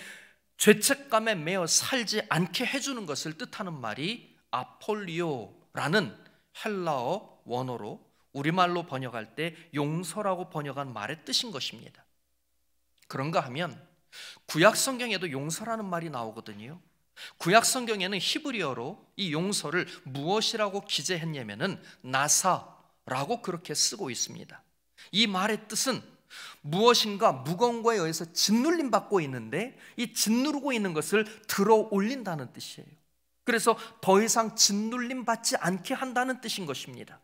죄책감에 매여 살지 않게 해주는 것을 뜻하는 말이 아폴리오라는 헬라어 원어로 우리말로 번역할 때 용서라고 번역한 말의 뜻인 것입니다. 그런가 하면 구약 성경에도 용서라는 말이 나오거든요. 구약 성경에는 히브리어로 이 용서를 무엇이라고 기재했냐면은 나사라고 그렇게 쓰고 있습니다. 이 말의 뜻은 무엇인가 무거운 거에 의해서 짓눌림 받고 있는데 이 짓누르고 있는 것을 들어 올린다는 뜻이에요. 그래서 더 이상 짓눌림 받지 않게 한다는 뜻인 것입니다.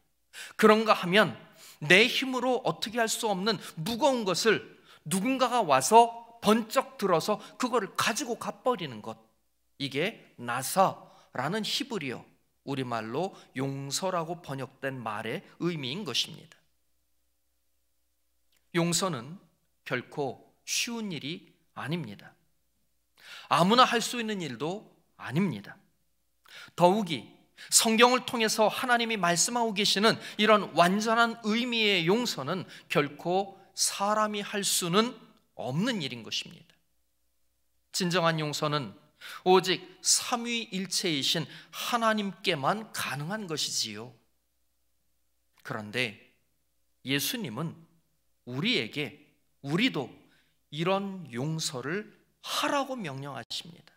그런가 하면 내 힘으로 어떻게 할 수 없는 무거운 것을 누군가가 와서 번쩍 들어서 그거를 가지고 가버리는 것, 이게 나사라는 히브리어, 우리말로 용서라고 번역된 말의 의미인 것입니다. 용서는 결코 쉬운 일이 아닙니다. 아무나 할 수 있는 일도 아닙니다. 더욱이 성경을 통해서 하나님이 말씀하고 계시는 이런 완전한 의미의 용서는 결코 사람이 할 수는 없는 일인 것입니다. 진정한 용서는 오직 삼위일체이신 하나님께만 가능한 것이지요. 그런데 예수님은 우리도 이런 용서를 하라고 명령하십니다.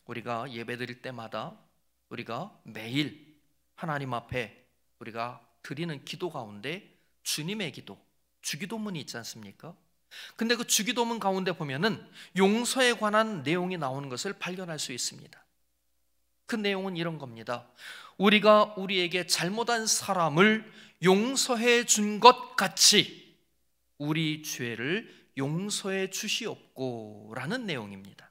우리가 예배드릴 때마다 우리가 매일 하나님 앞에 우리가 드리는 기도 가운데 주님의 기도, 주기도문이 있지 않습니까? 근데 그 주기도문 가운데 보면은 용서에 관한 내용이 나오는 것을 발견할 수 있습니다. 그 내용은 이런 겁니다. 우리가 우리에게 잘못한 사람을 용서해 준 것 같이 우리 죄를 용서해 주시옵고 라는 내용입니다.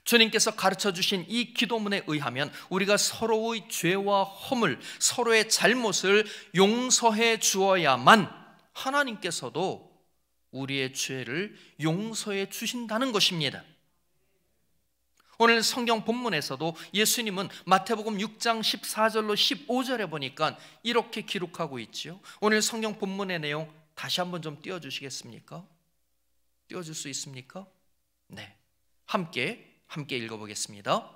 주님께서 가르쳐 주신 이 기도문에 의하면 우리가 서로의 죄와 허물, 서로의 잘못을 용서해 주어야만 하나님께서도 우리의 죄를 용서해 주신다는 것입니다. 오늘 성경 본문에서도 예수님은 마태복음 6장 14절로 15절에 보니까 이렇게 기록하고 있죠. 오늘 성경 본문의 내용 다시 한번 좀 띄워주시겠습니까? 띄워줄 수 있습니까? 네, 함께 읽어보겠습니다.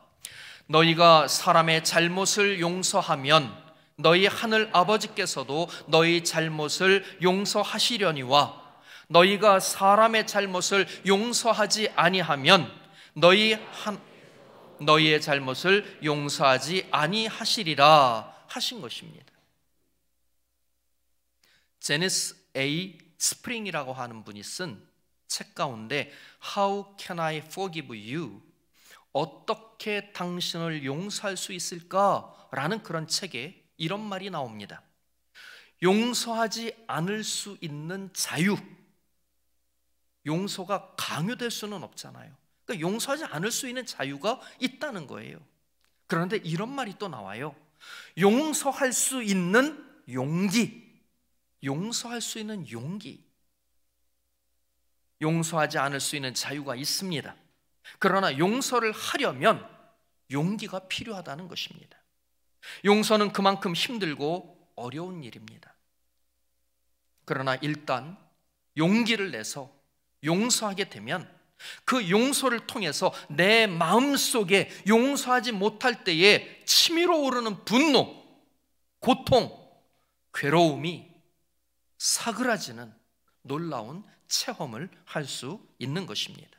너희가 사람의 잘못을 용서하면 너희 하늘 아버지께서도 너희 잘못을 용서하시려니와 너희가 사람의 잘못을 용서하지 아니하면 너희의 잘못을 용서하지 아니하시리라 하신 것입니다. 제니스 A. 스프링이라고 하는 분이 쓴 책 가운데 How can I forgive you? 어떻게 당신을 용서할 수 있을까라는 그런 책에 이런 말이 나옵니다. 용서하지 않을 수 있는 자유, 용서가 강요될 수는 없잖아요. 그러니까 용서하지 않을 수 있는 자유가 있다는 거예요. 그런데 이런 말이 또 나와요. 용서할 수 있는 용기, 용서할 수 있는 용기. 용서하지 않을 수 있는 자유가 있습니다. 그러나 용서를 하려면 용기가 필요하다는 것입니다. 용서는 그만큼 힘들고 어려운 일입니다. 그러나 일단 용기를 내서 용서하게 되면 그 용서를 통해서 내 마음속에 용서하지 못할 때에 치밀어 오르는 분노, 고통, 괴로움이 사그라지는 놀라운 체험을 할 수 있는 것입니다.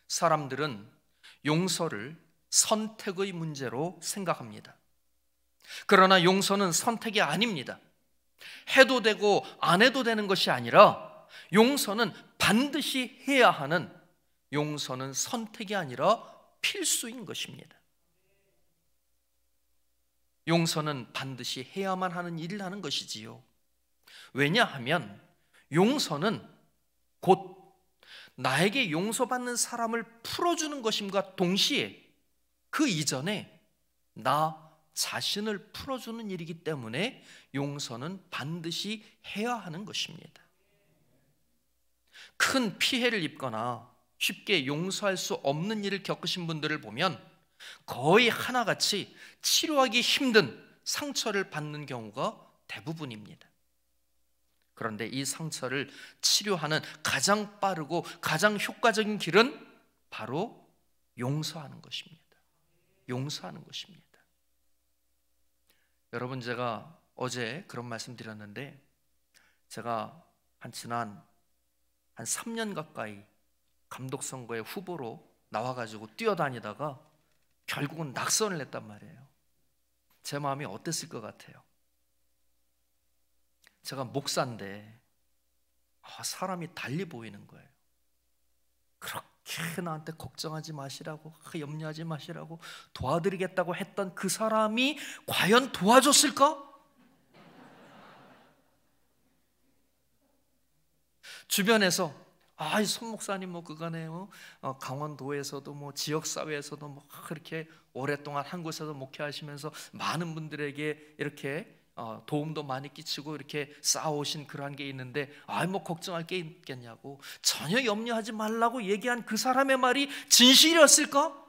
사람들은 용서를 선택의 문제로 생각합니다. 그러나 용서는 선택이 아닙니다. 해도 되고 안 해도 되는 것이 아니라 용서는 반드시 해야 하는, 용서는 선택이 아니라 필수인 것입니다. 용서는 반드시 해야만 하는 일이라는 것이지요. 왜냐하면 용서는 곧 나에게 용서받는 사람을 풀어주는 것임과 동시에 그 이전에 나 자신을 풀어주는 일이기 때문에 용서는 반드시 해야 하는 것입니다. 큰 피해를 입거나 쉽게 용서할 수 없는 일을 겪으신 분들을 보면 거의 하나같이 치료하기 힘든 상처를 받는 경우가 대부분입니다. 그런데 이 상처를 치료하는 가장 빠르고 가장 효과적인 길은 바로 용서하는 것입니다. 용서하는 것입니다. 여러분, 제가 어제 그런 말씀 드렸는데, 제가 지난 3년 가까이 감독선거의 후보로 나와가지고 뛰어다니다가 결국은 낙선을 했단 말이에요. 제 마음이 어땠을 것 같아요? 제가 목사인데 사람이 달리 보이는 거예요. 그렇게 나한테 걱정하지 마시라고, 염려하지 마시라고 도와드리겠다고 했던 그 사람이 과연 도와줬을까? 주변에서 이 손 목사님 그간에 강원도에서도 지역사회에서도 그렇게 오랫동안 한 곳에서 목회하시면서 많은 분들에게 이렇게 도움도 많이 끼치고 이렇게 쌓아오신 그러한 게 있는데 걱정할 게 있겠냐고, 전혀 염려하지 말라고 얘기한 그 사람의 말이 진실이었을까?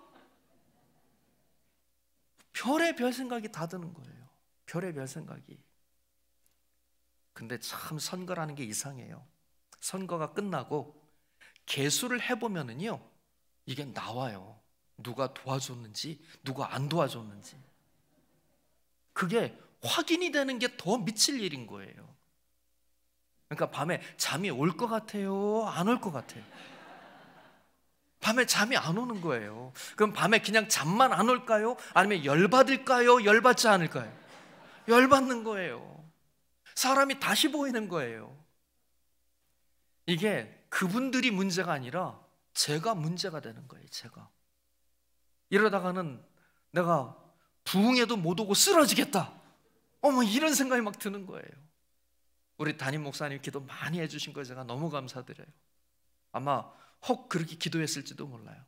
별의별 생각이 다 드는 거예요. 별의별 생각이. 근데 참 선거라는 게 이상해요. 선거가 끝나고 계수를 해보면은요, 이게 나와요. 누가 도와줬는지, 누가 안 도와줬는지. 그게 확인이 되는 게 더 미칠 일인 거예요. 그러니까 밤에 잠이 올 것 같아요? 안 올 것 같아요? 밤에 잠이 안 오는 거예요. 그럼 밤에 그냥 잠만 안 올까요? 아니면 열받을까요? 열받지 않을까요? 열받는 거예요. 사람이 다시 보이는 거예요. 이게 그분들이 문제가 아니라 제가 문제가 되는 거예요. 제가. 이러다가는 내가 부흥에도 못 오고 쓰러지겠다, 이런 생각이 막 드는 거예요. 우리 담임 목사님 기도 많이 해주신 거 제가 너무 감사드려요. 아마 혹 그렇게 기도했을지도 몰라요.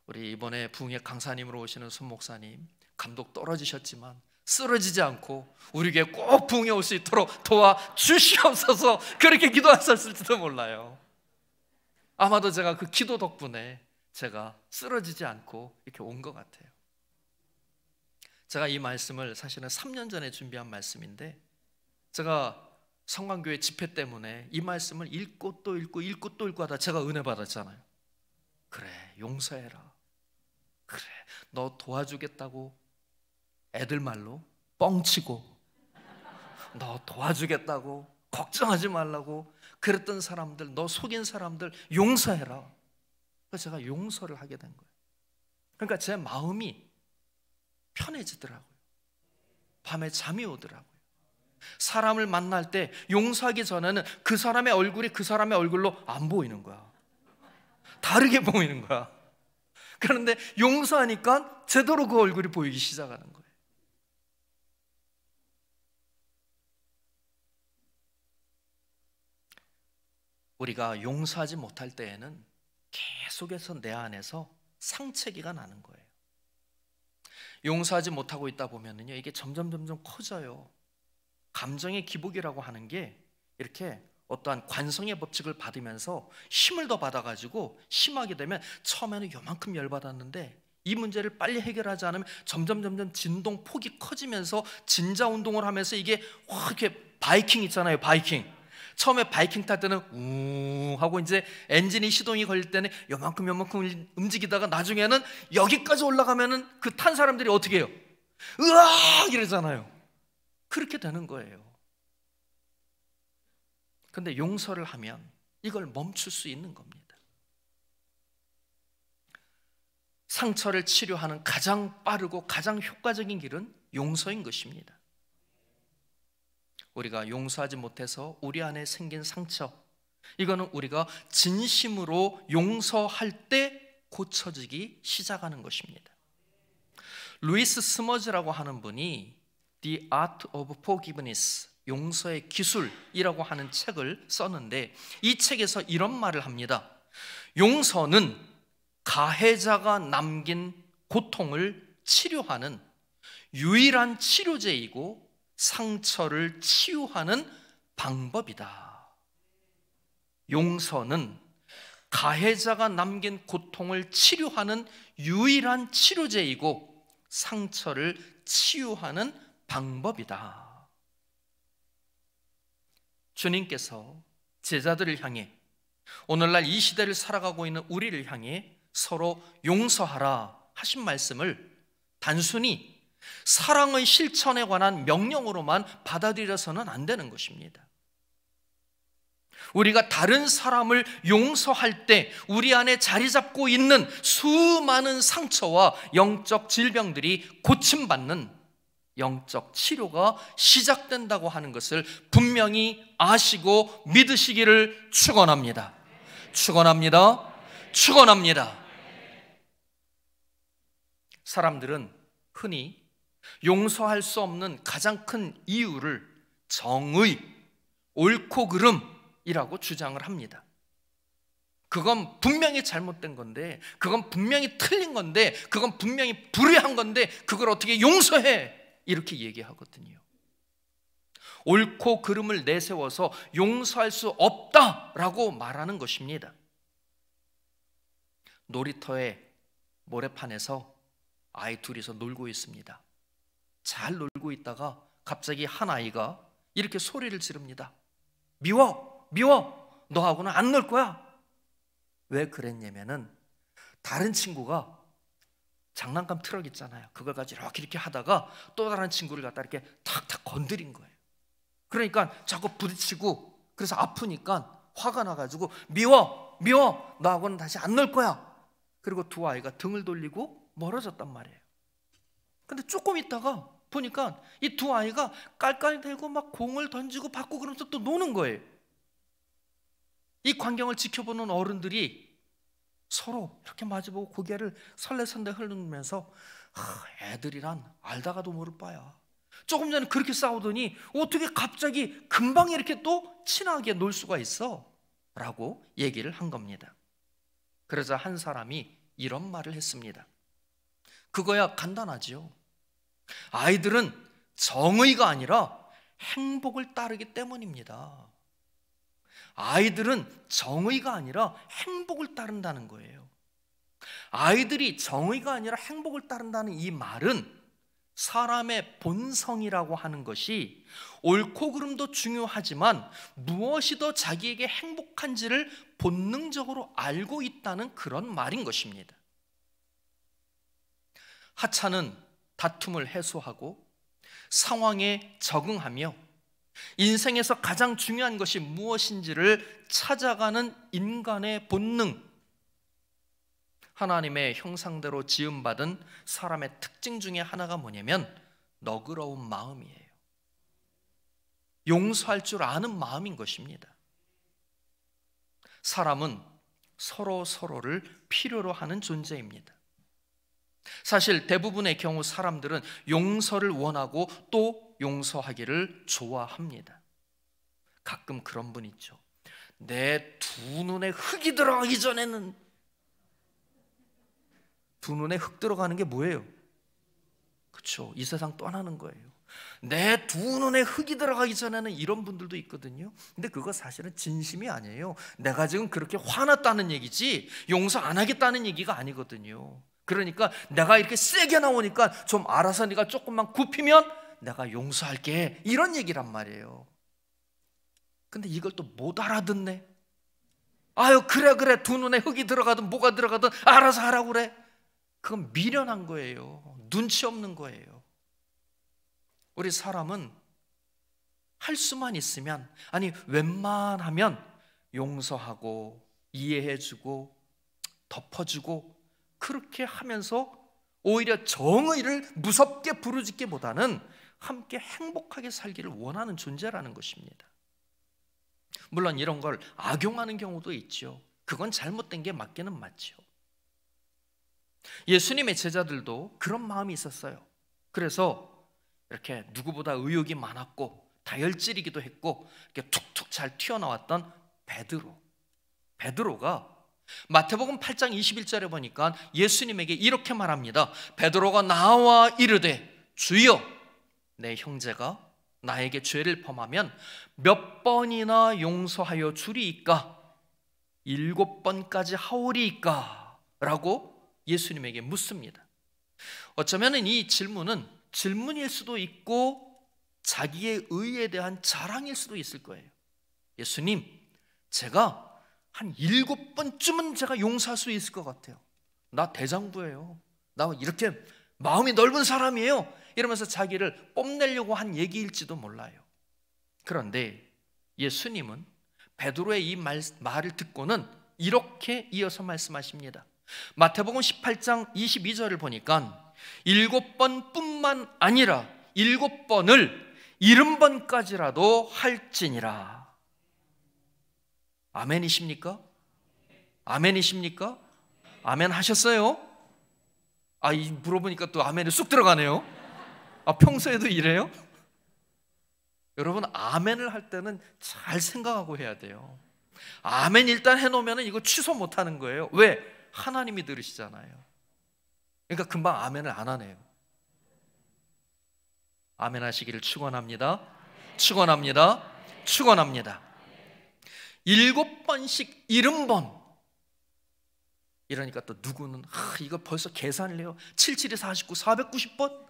우리 이번에 부흥회 강사님으로 오시는 손 목사님, 감독 떨어지셨지만 쓰러지지 않고 우리 교회 꼭 부흥회 올 수 있도록 도와주시옵소서, 그렇게 기도하셨을지도 몰라요. 아마도 제가 그 기도 덕분에 제가 쓰러지지 않고 이렇게 온 것 같아요. 제가 이 말씀을 사실은 3년 전에 준비한 말씀인데, 제가 성광교회 집회 때문에 이 말씀을 읽고 또 읽고 읽고 또 읽고 하다 제가 은혜 받았잖아요. 그래, 용서해라. 그래, 너 도와주겠다고 애들 말로 뻥치고, 너 도와주겠다고 걱정하지 말라고 그랬던 사람들, 너 속인 사람들 용서해라. 그래서 제가 용서를 하게 된 거예요. 그러니까 제 마음이 편해지더라고요. 밤에 잠이 오더라고요. 사람을 만날 때 용서하기 전에는 그 사람의 얼굴이 그 사람의 얼굴로 안 보이는 거야. 다르게 보이는 거야. 그런데 용서하니까 제대로 그 얼굴이 보이기 시작하는 거예요. 우리가 용서하지 못할 때에는 계속해서 내 안에서 상처기가 나는 거예요. 용서하지 못하고 있다 보면은요, 이게 점점 커져요. 감정의 기복이라고 하는 게 이렇게 어떠한 관성의 법칙을 받으면서 힘을 더 받아가지고 심하게 되면 처음에는 요만큼 열받았는데 이 문제를 빨리 해결하지 않으면 점점 진동 폭이 커지면서 진자 운동을 하면서 이게 이렇게 바이킹 있잖아요. 바이킹. 처음에 바이킹 탈 때는 우 하고 이제 엔진이 시동이 걸릴 때는 요만큼 움직이다가 나중에는 여기까지 올라가면은 그 탄 사람들이 어떻게 해요? 으악 이러잖아요. 그렇게 되는 거예요. 근데 용서를 하면 이걸 멈출 수 있는 겁니다. 상처를 치료하는 가장 빠르고 가장 효과적인 길은 용서인 것입니다. 우리가 용서하지 못해서 우리 안에 생긴 상처, 이거는 우리가 진심으로 용서할 때 고쳐지기 시작하는 것입니다. 루이스 스머즈라고 하는 분이 The Art of Forgiveness, 용서의 기술이라고 하는 책을 썼는데, 이 책에서 이런 말을 합니다. 용서는 가해자가 남긴 고통을 치료하는 유일한 치료제이고 상처를 치유하는 방법이다. 용서는 가해자가 남긴 고통을 치료하는 유일한 치료제이고 상처를 치유하는 방법이다. 주님께서 제자들을 향해, 오늘날 이 시대를 살아가고 있는 우리를 향해 서로 용서하라 하신 말씀을 단순히 사랑의 실천에 관한 명령으로만 받아들여서는 안 되는 것입니다. 우리가 다른 사람을 용서할 때 우리 안에 자리 잡고 있는 수많은 상처와 영적 질병들이 고침받는 영적 치료가 시작된다고 하는 것을 분명히 아시고 믿으시기를 축원합니다. 축원합니다. 축원합니다. 사람들은 흔히 용서할 수 없는 가장 큰 이유를 정의, 옳고 그름이라고 주장을 합니다. 그건 분명히 잘못된 건데, 그건 분명히 틀린 건데, 그건 분명히 불의한 건데 그걸 어떻게 용서해? 이렇게 얘기하거든요. 옳고 그름을 내세워서 용서할 수 없다라고 말하는 것입니다. 놀이터의 모래판에서 아이 둘이서 놀고 있습니다. 잘 놀고 있다가 갑자기 한 아이가 이렇게 소리를 지릅니다. 미워! 미워! 너하고는 안 놀 거야! 왜 그랬냐면은 다른 친구가 장난감 트럭 있잖아요. 그걸 가지고 이렇게 하다가 또 다른 친구를 갖다 이렇게 탁탁 건드린 거예요. 그러니까 자꾸 부딪히고, 그래서 아프니까 화가 나가지고 미워! 미워! 너하고는 다시 안 놀 거야! 그리고 두 아이가 등을 돌리고 멀어졌단 말이에요. 근데 조금 있다가 보니까 이 두 아이가 깔깔대고 막 공을 던지고 받고 그러면서 또 노는 거예요. 이 광경을 지켜보는 어른들이 서로 이렇게 마주보고 고개를 설레선대 흐르면서 애들이란 알다가도 모를 바야. 조금 전에 그렇게 싸우더니 어떻게 갑자기 금방 이렇게 또 친하게 놀 수가 있어? 라고 얘기를 한 겁니다. 그러자 한 사람이 이런 말을 했습니다. 그거야 간단하지요. 아이들은 정의가 아니라 행복을 따르기 때문입니다. 아이들은 정의가 아니라 행복을 따른다는 거예요. 아이들이 정의가 아니라 행복을 따른다는 이 말은 사람의 본성이라고 하는 것이 옳고 그름도 중요하지만 무엇이 더 자기에게 행복한지를 본능적으로 알고 있다는 그런 말인 것입니다. 하찮은 다툼을 해소하고 상황에 적응하며 인생에서 가장 중요한 것이 무엇인지를 찾아가는 인간의 본능, 하나님의 형상대로 지음받은 사람의 특징 중에 하나가 뭐냐면 너그러운 마음이에요. 용서할 줄 아는 마음인 것입니다. 사람은 서로를 필요로 하는 존재입니다. 사실 대부분의 경우 사람들은 용서를 원하고 또 용서하기를 좋아합니다. 가끔 그런 분 있죠. 내 두 눈에 흙이 들어가기 전에는. 두 눈에 흙 들어가는 게 뭐예요? 그렇죠. 이 세상 떠나는 거예요. 내 두 눈에 흙이 들어가기 전에는, 이런 분들도 있거든요. 근데 그거 사실은 진심이 아니에요. 내가 지금 그렇게 화났다는 얘기지 용서 안 하겠다는 얘기가 아니거든요. 그러니까 내가 이렇게 세게 나오니까 좀 알아서 네가 조금만 굽히면 내가 용서할게, 이런 얘기란 말이에요. 근데 이걸 또 못 알아듣네. 아유 그래 두 눈에 흙이 들어가든 뭐가 들어가든 알아서 하라고 그래. 그건 미련한 거예요. 눈치 없는 거예요. 우리 사람은 할 수만 있으면, 아니 웬만하면 용서하고 이해해주고 덮어주고, 그렇게 하면서 오히려 정의를 무섭게 부르짖기보다는 함께 행복하게 살기를 원하는 존재라는 것입니다. 물론 이런 걸 악용하는 경우도 있죠. 그건 잘못된 게 맞기는 맞죠. 예수님의 제자들도 그런 마음이 있었어요. 그래서 이렇게 누구보다 의욕이 많았고 다혈질이기도 했고 이렇게 툭툭 잘 튀어나왔던 베드로가 마태복음 8장 21절에 보니까 예수님에게 이렇게 말합니다. 베드로가 나와 이르되 주여, 내 형제가 나에게 죄를 범하면 몇 번이나 용서하여 주리이까? 7번까지 하오리이까? 라고 예수님에게 묻습니다. 어쩌면 이 질문은 질문일 수도 있고 자기의 의에 대한 자랑일 수도 있을 거예요. 예수님, 제가 한 7번쯤은 제가 용서할 수 있을 것 같아요. 나 대장부예요. 나 이렇게 마음이 넓은 사람이에요. 이러면서 자기를 뽐내려고 한 얘기일지도 몰라요. 그런데 예수님은 베드로의 이 말을 듣고는 이렇게 이어서 말씀하십니다. 마태복음 18장 22절을 보니까 7번뿐만 아니라 7번을 70번까지라도 할지니라. 아멘이십니까? 아멘이십니까? 아멘 하셨어요? 물어보니까 또 아멘이 쑥 들어가네요. 평소에도 이래요? 여러분, 아멘을 할 때는 잘 생각하고 해야 돼요. 아멘 일단 해놓으면 이거 취소 못하는 거예요. 왜? 하나님이 들으시잖아요. 그러니까 금방 아멘을 안 하네요. 아멘 하시기를 축원합니다. 축원합니다. 축원합니다. 7번씩 70번. 이러니까 또 누구는 이거 벌써 계산을 해요. 77이 49, 490번?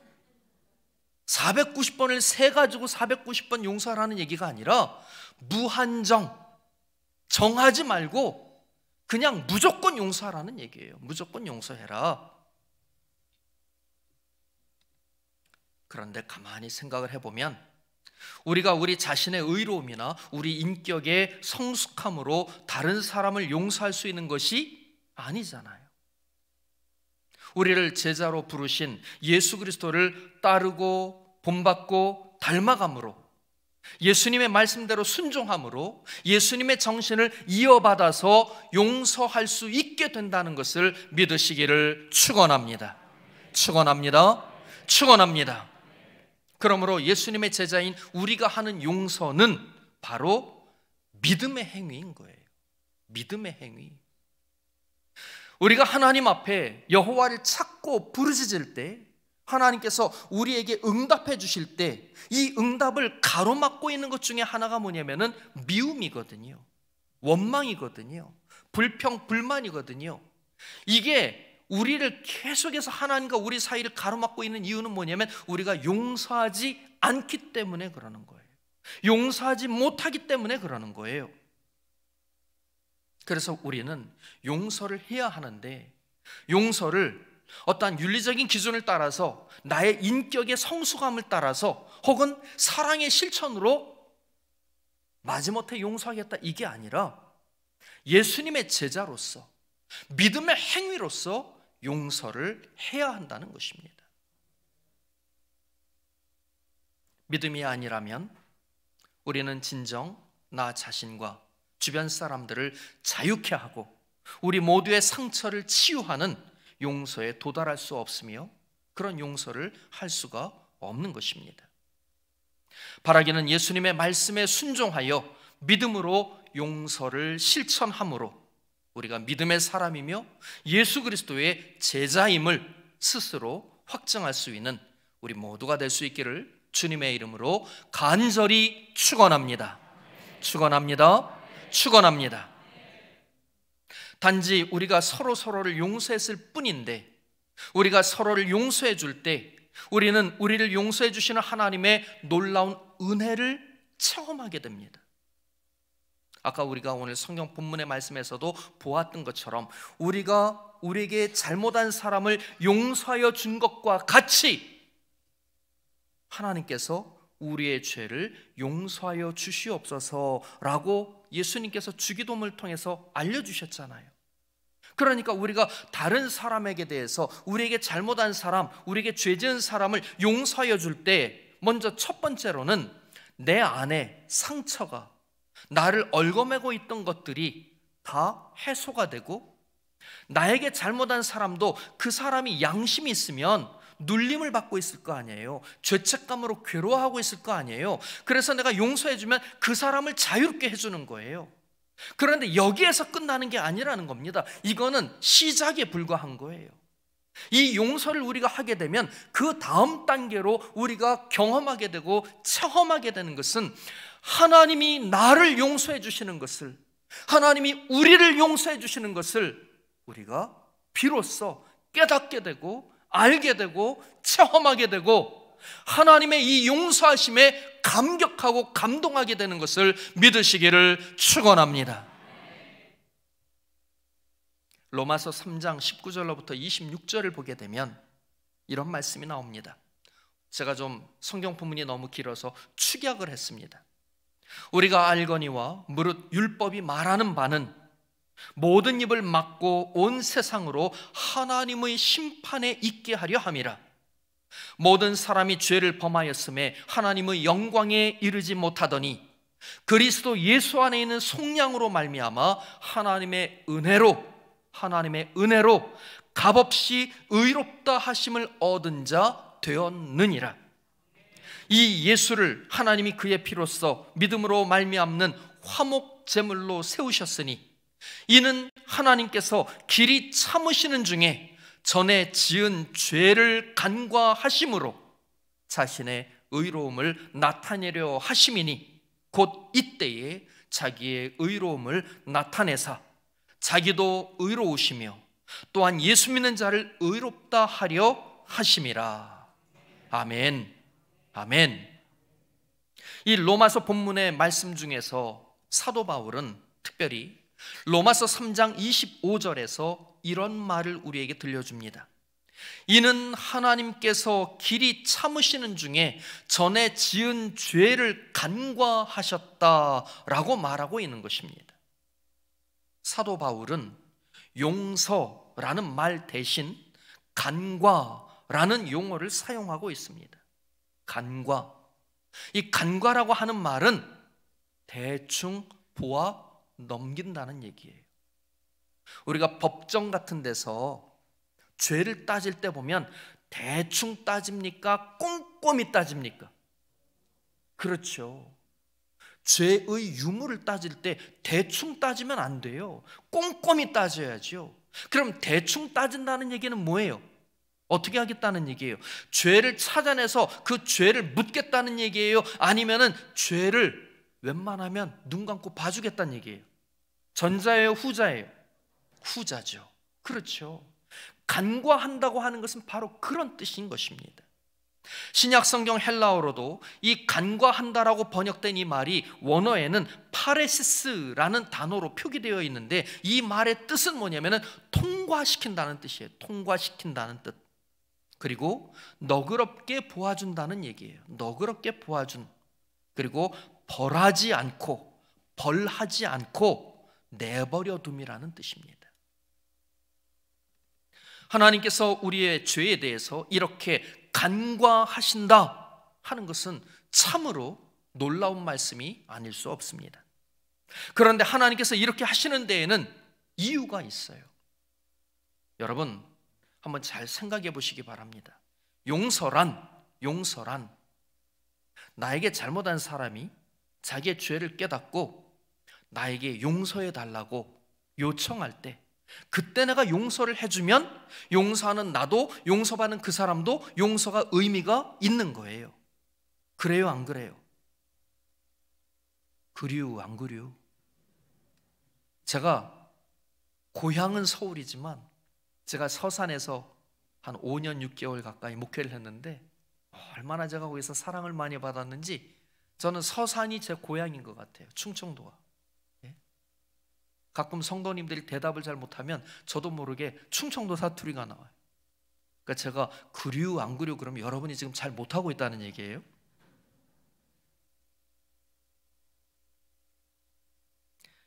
490번을 세가지고 490번 용서하라는 얘기가 아니라 무한정, 정하지 말고 그냥 무조건 용서하라는 얘기예요. 무조건 용서해라. 그런데 가만히 생각을 해보면 우리가 우리 자신의 의로움이나 우리 인격의 성숙함으로 다른 사람을 용서할 수 있는 것이 아니잖아요. 우리를 제자로 부르신 예수 그리스도를 따르고 본받고 닮아감으로, 예수님의 말씀대로 순종함으로 예수님의 정신을 이어받아서 용서할 수 있게 된다는 것을 믿으시기를 축원합니다. 축원합니다. 축원합니다. 그러므로 예수님의 제자인 우리가 하는 용서는 바로 믿음의 행위인 거예요. 믿음의 행위. 우리가 하나님 앞에 여호와를 찾고 부르짖을 때 하나님께서 우리에게 응답해 주실 때 이 응답을 가로막고 있는 것 중에 하나가 뭐냐면은 미움이거든요. 원망이거든요. 불평, 불만이거든요. 이게 우리를 계속해서 하나님과 우리 사이를 가로막고 있는 이유는 뭐냐면 우리가 용서하지 않기 때문에 그러는 거예요. 용서하지 못하기 때문에 그러는 거예요. 그래서 우리는 용서를 해야 하는데 용서를 어떠한 윤리적인 기준을 따라서 나의 인격의 성숙함을 따라서 혹은 사랑의 실천으로 마지못해 용서하겠다 이게 아니라 예수님의 제자로서 믿음의 행위로서 용서를 해야 한다는 것입니다. 믿음이 아니라면 우리는 진정 나 자신과 주변 사람들을 자유케 하고 우리 모두의 상처를 치유하는 용서에 도달할 수 없으며 그런 용서를 할 수가 없는 것입니다. 바라기는 예수님의 말씀에 순종하여 믿음으로 용서를 실천함으로 우리가 믿음의 사람이며 예수 그리스도의 제자임을 스스로 확증할 수 있는 우리 모두가 될 수 있기를 주님의 이름으로 간절히 축원합니다. 축원합니다. 축원합니다. 단지 우리가 서로를 용서했을 뿐인데 우리가 서로를 용서해 줄 때 우리는 우리를 용서해 주시는 하나님의 놀라운 은혜를 체험하게 됩니다. 아까 우리가 오늘 성경 본문의 말씀에서도 보았던 것처럼 우리가 우리에게 잘못한 사람을 용서하여 준 것과 같이 하나님께서 우리의 죄를 용서하여 주시옵소서라고 예수님께서 주기도문을 통해서 알려주셨잖아요. 그러니까 우리가 다른 사람에게 대해서 우리에게 잘못한 사람, 우리에게 죄 지은 사람을 용서하여 줄 때 먼저 첫 번째로는 내 안에 상처가 나를 얽어매고 있던 것들이 다 해소가 되고 나에게 잘못한 사람도 그 사람이 양심이 있으면 눌림을 받고 있을 거 아니에요. 죄책감으로 괴로워하고 있을 거 아니에요. 그래서 내가 용서해주면 그 사람을 자유롭게 해주는 거예요. 그런데 여기에서 끝나는 게 아니라는 겁니다. 이거는 시작에 불과한 거예요. 이 용서를 우리가 하게 되면 그 다음 단계로 우리가 경험하게 되고 체험하게 되는 것은 하나님이 나를 용서해 주시는 것을, 하나님이 우리를 용서해 주시는 것을 우리가 비로소 깨닫게 되고 알게 되고 체험하게 되고 하나님의 이 용서하심에 감격하고 감동하게 되는 것을 믿으시기를 축원합니다. 로마서 3장 19절로부터 26절을 보게 되면 이런 말씀이 나옵니다. 제가 좀 성경 본문이 너무 길어서 축약을 했습니다. 우리가 알거니와 무릇 율법이 말하는 바는 모든 입을 막고 온 세상으로 하나님의 심판에 있게 하려 함이라. 모든 사람이 죄를 범하였음에 하나님의 영광에 이르지 못하더니 그리스도 예수 안에 있는 속량으로 말미암아 하나님의 은혜로 값없이 의롭다 하심을 얻은 자 되었느니라. 이 예수를 하나님이 그의 피로써 믿음으로 말미암는 화목 제물로 세우셨으니 이는 하나님께서 길이 참으시는 중에 전에 지은 죄를 간과하심으로 자신의 의로움을 나타내려 하심이니 곧 이때에 자기의 의로움을 나타내사 자기도 의로우시며 또한 예수 믿는 자를 의롭다 하려 하심이라. 아멘. 아멘. 이 로마서 본문의 말씀 중에서 사도 바울은 특별히 로마서 3장 25절에서 이런 말을 우리에게 들려줍니다. 이는 하나님께서 길이 참으시는 중에 전에 지은 죄를 간과하셨다라고 말하고 있는 것입니다. 사도 바울은 용서라는 말 대신 간과라는 용어를 사용하고 있습니다. 간과. 이 간과라고 하는 말은 대충 보아 넘긴다는 얘기예요. 우리가 법정 같은 데서 죄를 따질 때 보면 대충 따집니까? 꼼꼼히 따집니까? 그렇죠. 죄의 유무를 따질 때 대충 따지면 안 돼요. 꼼꼼히 따져야죠. 그럼 대충 따진다는 얘기는 뭐예요? 어떻게 하겠다는 얘기예요? 죄를 찾아내서 그 죄를 묻겠다는 얘기예요? 아니면은 죄를 웬만하면 눈 감고 봐주겠다는 얘기예요? 전자예요? 후자예요? 후자죠. 그렇죠. 간과한다고 하는 것은 바로 그런 뜻인 것입니다. 신약 성경 헬라어로도 이 간과한다라고 번역된 이 말이 원어에는 파레시스라는 단어로 표기되어 있는데 이 말의 뜻은 뭐냐면은 통과시킨다는 뜻이에요. 통과시킨다는 뜻. 그리고 너그럽게 보아준다는 얘기예요. 너그럽게 보아준. 그리고 벌하지 않고 내버려 둠이라는 뜻입니다. 하나님께서 우리의 죄에 대해서 이렇게 간과하신다 하는 것은 참으로 놀라운 말씀이 아닐 수 없습니다. 그런데 하나님께서 이렇게 하시는 데에는 이유가 있어요. 여러분 한번 잘 생각해 보시기 바랍니다. 용서란 나에게 잘못한 사람이 자기의 죄를 깨닫고 나에게 용서해 달라고 요청할 때 그때 내가 용서를 해주면 용서하는 나도 용서받는 그 사람도 용서가 의미가 있는 거예요. 그래요, 안 그래요? 그리우 안 그리우? 제가 고향은 서울이지만 제가 서산에서 한 5년 6개월 가까이 목회를 했는데 얼마나 제가 거기서 사랑을 많이 받았는지 저는 서산이 제 고향인 것 같아요. 충청도가. 가끔 성도님들이 대답을 잘 못하면 저도 모르게 충청도 사투리가 나와요. 그러니까 제가 그리우 안 그리우 그러면 여러분이 지금 잘 못하고 있다는 얘기예요.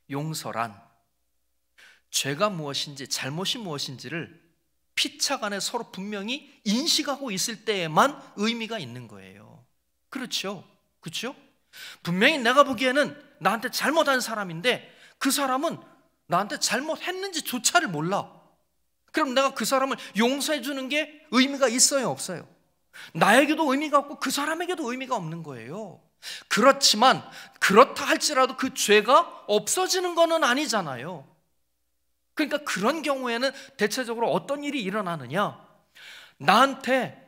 용서란 죄가 무엇인지 잘못이 무엇인지를 피차간에 서로 분명히 인식하고 있을 때에만 의미가 있는 거예요. 그렇죠? 그렇죠? 분명히 내가 보기에는 나한테 잘못한 사람인데 그 사람은 나한테 잘못했는지조차를 몰라. 그럼 내가 그 사람을 용서해 주는 게 의미가 있어요, 없어요? 나에게도 의미가 없고 그 사람에게도 의미가 없는 거예요. 그렇지만 그렇다 할지라도 그 죄가 없어지는 거는 아니잖아요. 그러니까 그런 경우에는 대체적으로 어떤 일이 일어나느냐, 나한테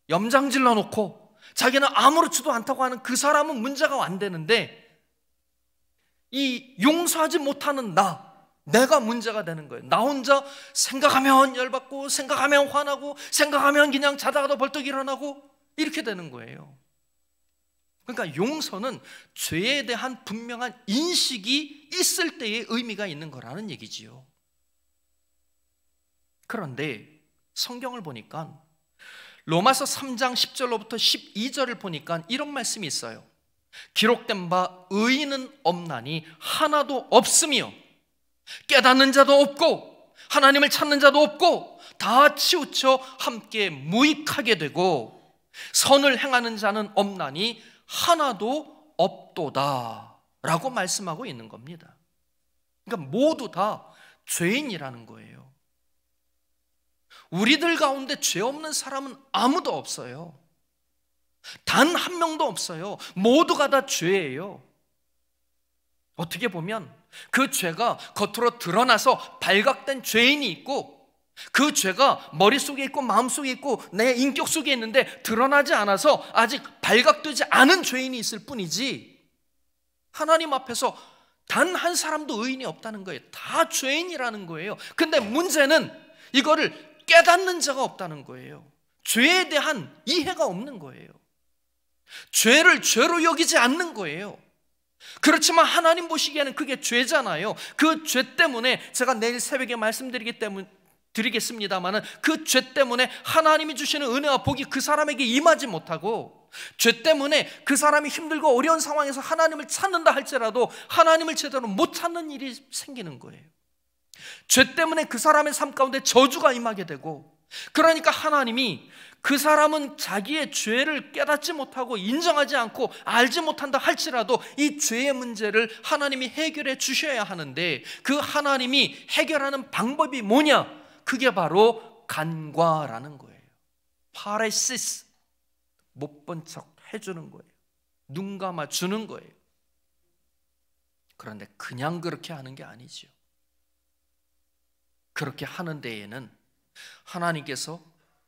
염장질러 놓고 자기는 아무렇지도 않다고 하는 그 사람은 문제가 안 되는데 이 용서하지 못하는 내가 문제가 되는 거예요. 나 혼자 생각하면 열받고 생각하면 화나고 생각하면 그냥 자다가도 벌떡 일어나고 이렇게 되는 거예요. 그러니까 용서는 죄에 대한 분명한 인식이 있을 때의 의미가 있는 거라는 얘기지요. 그런데 성경을 보니까 로마서 3장 10절로부터 12절을 보니까 이런 말씀이 있어요. 기록된 바 의인은 없나니 하나도 없으며 깨닫는 자도 없고 하나님을 찾는 자도 없고 다 치우쳐 함께 무익하게 되고 선을 행하는 자는 없나니 하나도 없도다 라고 말씀하고 있는 겁니다. 그러니까 모두 다 죄인이라는 거예요. 우리들 가운데 죄 없는 사람은 아무도 없어요. 단 한 명도 없어요. 모두가 다 죄예요. 어떻게 보면 그 죄가 겉으로 드러나서 발각된 죄인이 있고, 그 죄가 머릿속에 있고 마음속에 있고 내 인격 속에 있는데 드러나지 않아서 아직 발각되지 않은 죄인이 있을 뿐이지, 하나님 앞에서 단 한 사람도 의인이 없다는 거예요. 다 죄인이라는 거예요. 근데 문제는 이거를 깨닫는 자가 없다는 거예요. 죄에 대한 이해가 없는 거예요. 죄를 죄로 여기지 않는 거예요. 그렇지만 하나님 보시기에는 그게 죄잖아요. 그 죄 때문에, 제가 내일 새벽에 말씀드리겠습니다마는 그 죄 때문에 하나님이 주시는 은혜와 복이 그 사람에게 임하지 못하고, 죄 때문에 그 사람이 힘들고 어려운 상황에서 하나님을 찾는다 할지라도 하나님을 제대로 못 찾는 일이 생기는 거예요. 죄 때문에 그 사람의 삶 가운데 저주가 임하게 되고, 그러니까 하나님이 그 사람은 자기의 죄를 깨닫지 못하고 인정하지 않고 알지 못한다 할지라도 이 죄의 문제를 하나님이 해결해 주셔야 하는데, 그 하나님이 해결하는 방법이 뭐냐? 그게 바로 간과라는 거예요. 파레시스, 못 본 척 해주는 거예요. 눈 감아 주는 거예요. 그런데 그냥 그렇게 하는 게 아니죠. 그렇게 하는 데에는 하나님께서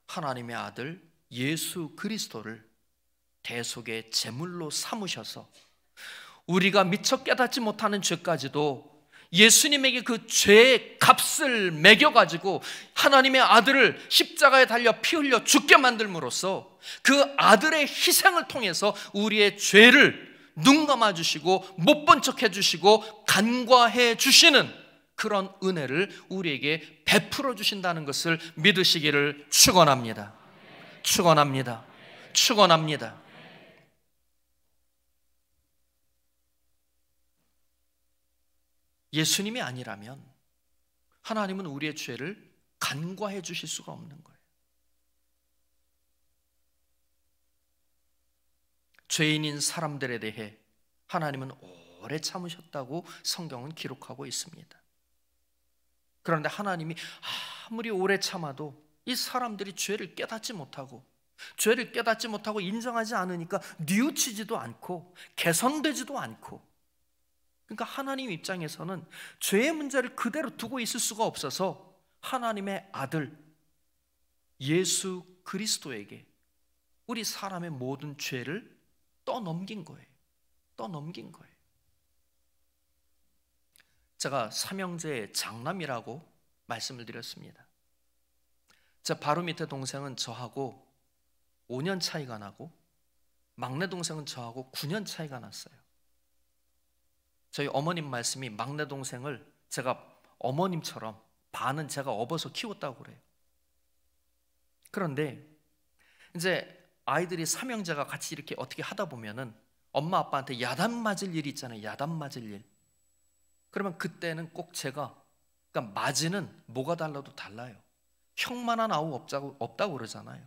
하나님의 아들 예수 그리스도를 대속의 제물로 삼으셔서 우리가 미처 깨닫지 못하는 죄까지도 예수님에게 그 죄의 값을 매겨가지고 하나님의 아들을 십자가에 달려 피 흘려 죽게 만들므로써 그 아들의 희생을 통해서 우리의 죄를 눈 감아주시고 못 본 척 해주시고 간과해 주시는 그런 은혜를 우리에게 베풀어 주신다는 것을 믿으시기를 축원합니다. 축원합니다. 축원합니다. 예수님이 아니라면 하나님은 우리의 죄를 간과해 주실 수가 없는 거예요. 죄인인 사람들에 대해 하나님은 오래 참으셨다고 성경은 기록하고 있습니다. 그런데 하나님이 아무리 오래 참아도 이 사람들이 죄를 깨닫지 못하고 인정하지 않으니까 뉘우치지도 않고 개선되지도 않고, 그러니까 하나님 입장에서는 죄의 문제를 그대로 두고 있을 수가 없어서 하나님의 아들 예수 그리스도에게 우리 사람의 모든 죄를 떠넘긴 거예요. 떠넘긴 거예요. 제가 삼형제의 장남이라고 말씀을 드렸습니다. 제 바로 밑에 동생은 저하고 5년 차이가 나고, 막내 동생은 저하고 9년 차이가 났어요. 저희 어머님 말씀이 막내 동생을 제가 어머님처럼 반은 제가 업어서 키웠다고 그래요. 그런데 이제 아이들이 삼형제가 같이 이렇게 어떻게 하다 보면은 엄마 아빠한테 야단 맞을 일 있잖아요. 야단 맞을 일. 그러면 그때는 꼭 제가, 그러니까 맞이는 뭐가 달라도 달라요. 형만한 아우 없다고 그러잖아요.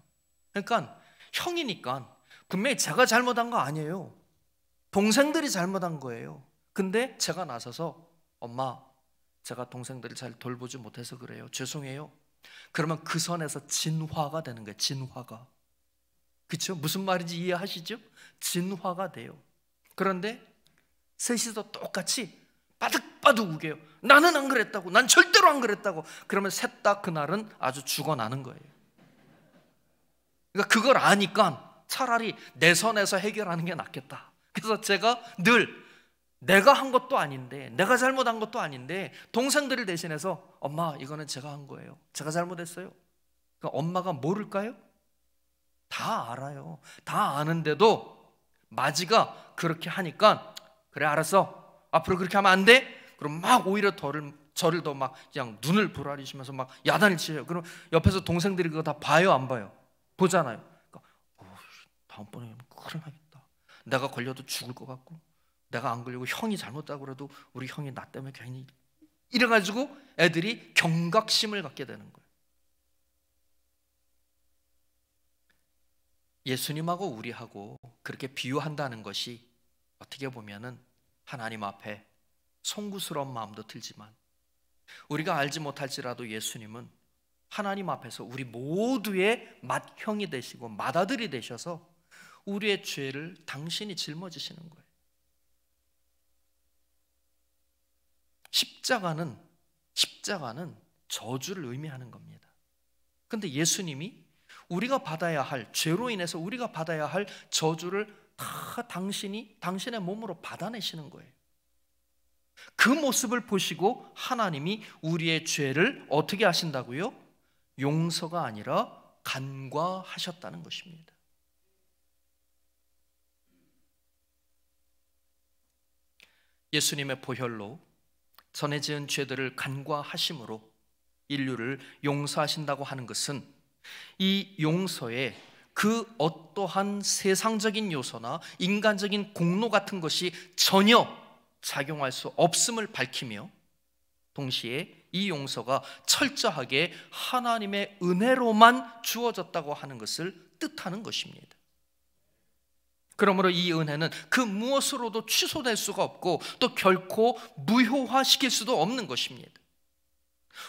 그러니까 형이니까 분명히 제가 잘못한 거 아니에요. 동생들이 잘못한 거예요. 근데 제가 나서서 엄마, 제가 동생들을 잘 돌보지 못해서 그래요. 죄송해요. 그러면 그 선에서 진화가 되는 거예요. 진화가. 그렇죠? 무슨 말인지 이해하시죠? 진화가 돼요. 그런데 셋이서 똑같이 바득바득 우겨요. 나는 안 그랬다고, 난 절대로 안 그랬다고. 그러면 셋 다 그날은 아주 죽어나는 거예요. 그러니까 그걸 아니까 차라리 내 선에서 해결하는 게 낫겠다. 그래서 제가 늘 내가 한 것도 아닌데, 내가 잘못한 것도 아닌데 동생들을 대신해서 엄마, 이거는 제가 한 거예요. 제가 잘못했어요. 그러니까 엄마가 모를까요? 다 알아요. 다 아는데도 마지가 그렇게 하니까 그래, 알았어, 앞으로 그렇게 하면 안 돼? 그럼 막 오히려 저를 더 막 그냥 눈을 부라리시면서 막 야단을 치세요. 그럼 옆에서 동생들이 그거 다 봐요, 안 봐요? 보잖아요. 그러니까 다음번에 큰일 나겠다. 내가 걸려도 죽을 것 같고, 내가 안 걸리고 형이 잘못하고 그래도 우리 형이 나 때문에 괜히, 이래가지고 애들이 경각심을 갖게 되는 거예요. 예수님하고 우리하고 그렇게 비유한다는 것이 어떻게 보면은 하나님 앞에 송구스러운 마음도 들지만, 우리가 알지 못할지라도 예수님은 하나님 앞에서 우리 모두의 맏형이 되시고 맏아들이 되셔서 우리의 죄를 당신이 짊어지시는 거예요. 십자가는 저주를 의미하는 겁니다. 그런데 예수님이 우리가 받아야 할, 죄로 인해서 우리가 받아야 할 저주를 다 당신의 몸으로 받아내시는 거예요. 그 모습을 보시고 하나님이 우리의 죄를 어떻게 하신다고요? 용서가 아니라 간과하셨다는 것입니다. 예수님의 보혈로 전에 지은 죄들을 간과하심으로 인류를 용서하신다고 하는 것은 이 용서에 그 어떠한 세상적인 요소나 인간적인 공로 같은 것이 전혀 작용할 수 없음을 밝히며, 동시에 이 용서가 철저하게 하나님의 은혜로만 주어졌다고 하는 것을 뜻하는 것입니다. 그러므로 이 은혜는 그 무엇으로도 취소될 수가 없고 또 결코 무효화시킬 수도 없는 것입니다.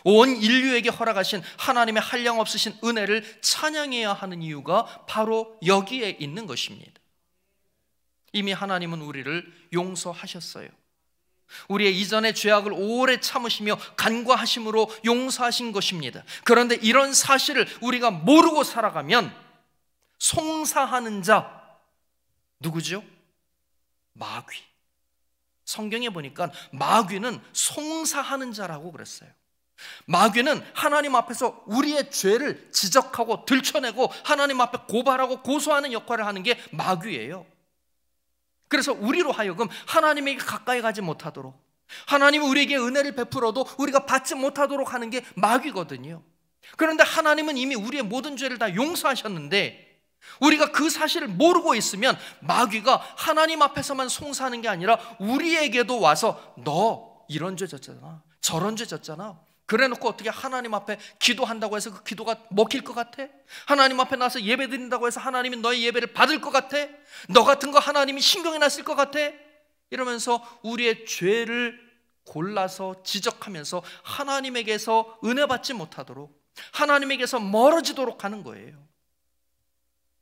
온 인류에게 허락하신 하나님의 한량없으신 은혜를 찬양해야 하는 이유가 바로 여기에 있는 것입니다. 이미 하나님은 우리를 용서하셨어요. 우리의 이전의 죄악을 오래 참으시며 간과하심으로 용서하신 것입니다. 그런데 이런 사실을 우리가 모르고 살아가면 송사하는 자, 누구죠? 마귀. 성경에 보니까 마귀는 송사하는 자라고 그랬어요. 마귀는 하나님 앞에서 우리의 죄를 지적하고 들춰내고 하나님 앞에 고발하고 고소하는 역할을 하는 게 마귀예요. 그래서 우리로 하여금 하나님에게 가까이 가지 못하도록, 하나님이 우리에게 은혜를 베풀어도 우리가 받지 못하도록 하는 게 마귀거든요. 그런데 하나님은 이미 우리의 모든 죄를 다 용서하셨는데 우리가 그 사실을 모르고 있으면 마귀가 하나님 앞에서만 송사하는 게 아니라 우리에게도 와서 너 이런 죄 졌잖아, 저런 죄 졌잖아, 그래놓고 어떻게 하나님 앞에 기도한다고 해서 그 기도가 먹힐 것 같아? 하나님 앞에 나와서 예배 드린다고 해서 하나님이 너의 예배를 받을 것 같아? 너 같은 거 하나님이 신경이 났을 것 같아? 이러면서 우리의 죄를 골라서 지적하면서 하나님에게서 은혜 받지 못하도록, 하나님에게서 멀어지도록 하는 거예요.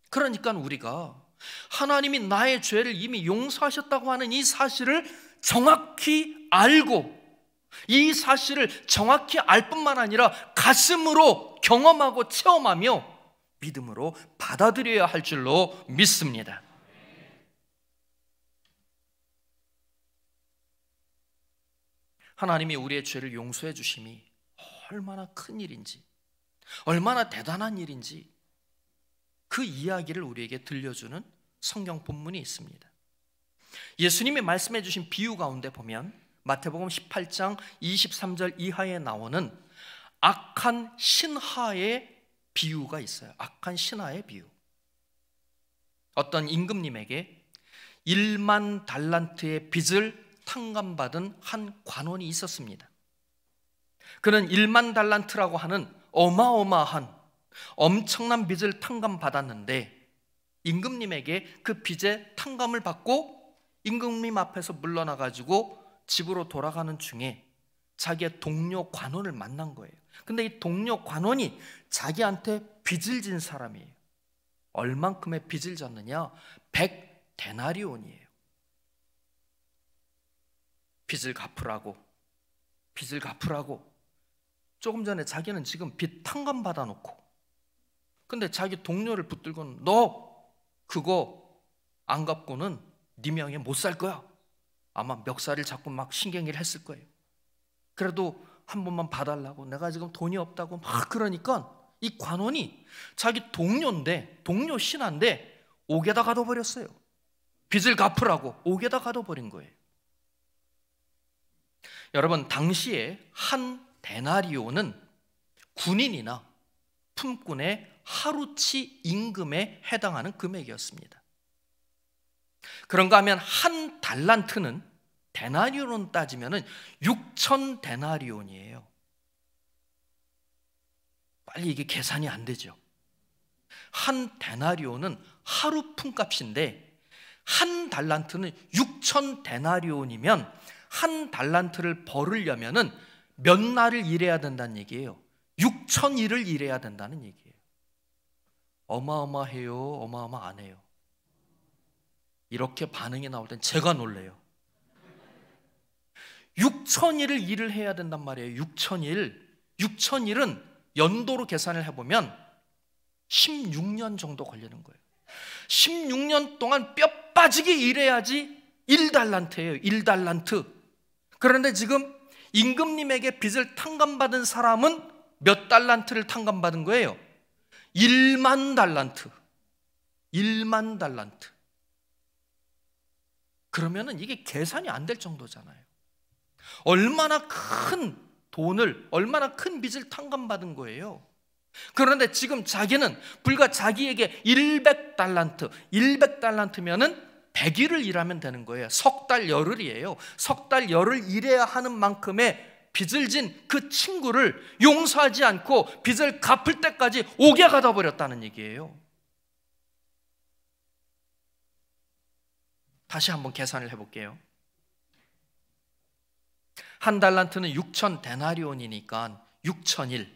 그러니까 우리가 하나님이 나의 죄를 이미 용서하셨다고 하는 이 사실을 정확히 알고, 이 사실을 정확히 알 뿐만 아니라 가슴으로 경험하고 체험하며 믿음으로 받아들여야 할 줄로 믿습니다. 하나님이 우리의 죄를 용서해 주심이 얼마나 큰 일인지, 얼마나 대단한 일인지 그 이야기를 우리에게 들려주는 성경 본문이 있습니다. 예수님이 말씀해 주신 비유 가운데 보면 마태복음 18장 23절 이하에 나오는 악한 신하의 비유가 있어요. 악한 신하의 비유. 어떤 임금님에게 1만 달란트의 빚을 탕감받은 한 관원이 있었습니다. 그는 1만 달란트라고 하는 어마어마한 엄청난 빚을 탕감받았는데 임금님에게 그 빚의 탕감을 받고 임금님 앞에서 물러나가지고 집으로 돌아가는 중에 자기의 동료 관원을 만난 거예요. 근데 이 동료 관원이 자기한테 빚을 진 사람이에요. 얼만큼의 빚을 졌느냐? 100데나리온이에요. 빚을 갚으라고 조금 전에 자기는 지금 빚 탕감 받아놓고, 근데 자기 동료를 붙들고는 너 그거 안 갚고는 네 명예 못 살 거야. 아마 멱살을 잡고 막 신경질 했을 거예요. 그래도 한 번만 봐달라고, 내가 지금 돈이 없다고 막 그러니까 이 관원이 자기 동료인데, 동료 신하인데 옥에다 가둬버렸어요. 빚을 갚으라고 옥에다 가둬버린 거예요. 여러분, 당시에 한 데나리온은 군인이나 품꾼의 하루치 임금에 해당하는 금액이었습니다. 그런가 하면 한 달란트는 데나리온 따지면 6천 데나리온이에요. 빨리 이게 계산이 안 되죠. 한 데나리온은 하루 품값인데 한 달란트는 6천 데나리온이면 한 달란트를 벌으려면은 몇 날을 일해야 된다는 얘기예요. 6천일을 일해야 된다는 얘기예요. 어마어마해요? 어마어마 안 해요? 이렇게 반응이 나올 땐 제가 놀래요. 6천일을 일을 해야 된단 말이에요. 6천일은 연도로 계산을 해보면 16년 정도 걸리는 거예요. 16년 동안 뼈 빠지게 일해야지 1달란트예요. 1달란트. 그런데 지금 임금님에게 빚을 탕감받은 사람은 몇 달란트를 탕감받은 거예요? 1만 달란트. 1만 달란트. 그러면은 이게 계산이 안 될 정도잖아요. 얼마나 큰 돈을, 얼마나 큰 빚을 탕감받은 거예요. 그런데 지금 자기는 불과 자기에게 100달란트면은 100일을 일하면 되는 거예요. 석 달 열흘이에요. 석 달 열흘 일해야 하는 만큼의 빚을 진 그 친구를 용서하지 않고 빚을 갚을 때까지 옥에 가다 버렸다는 얘기예요. 다시 한번 계산을 해볼게요. 한 달란트는 6천 데나리온이니까 6천일,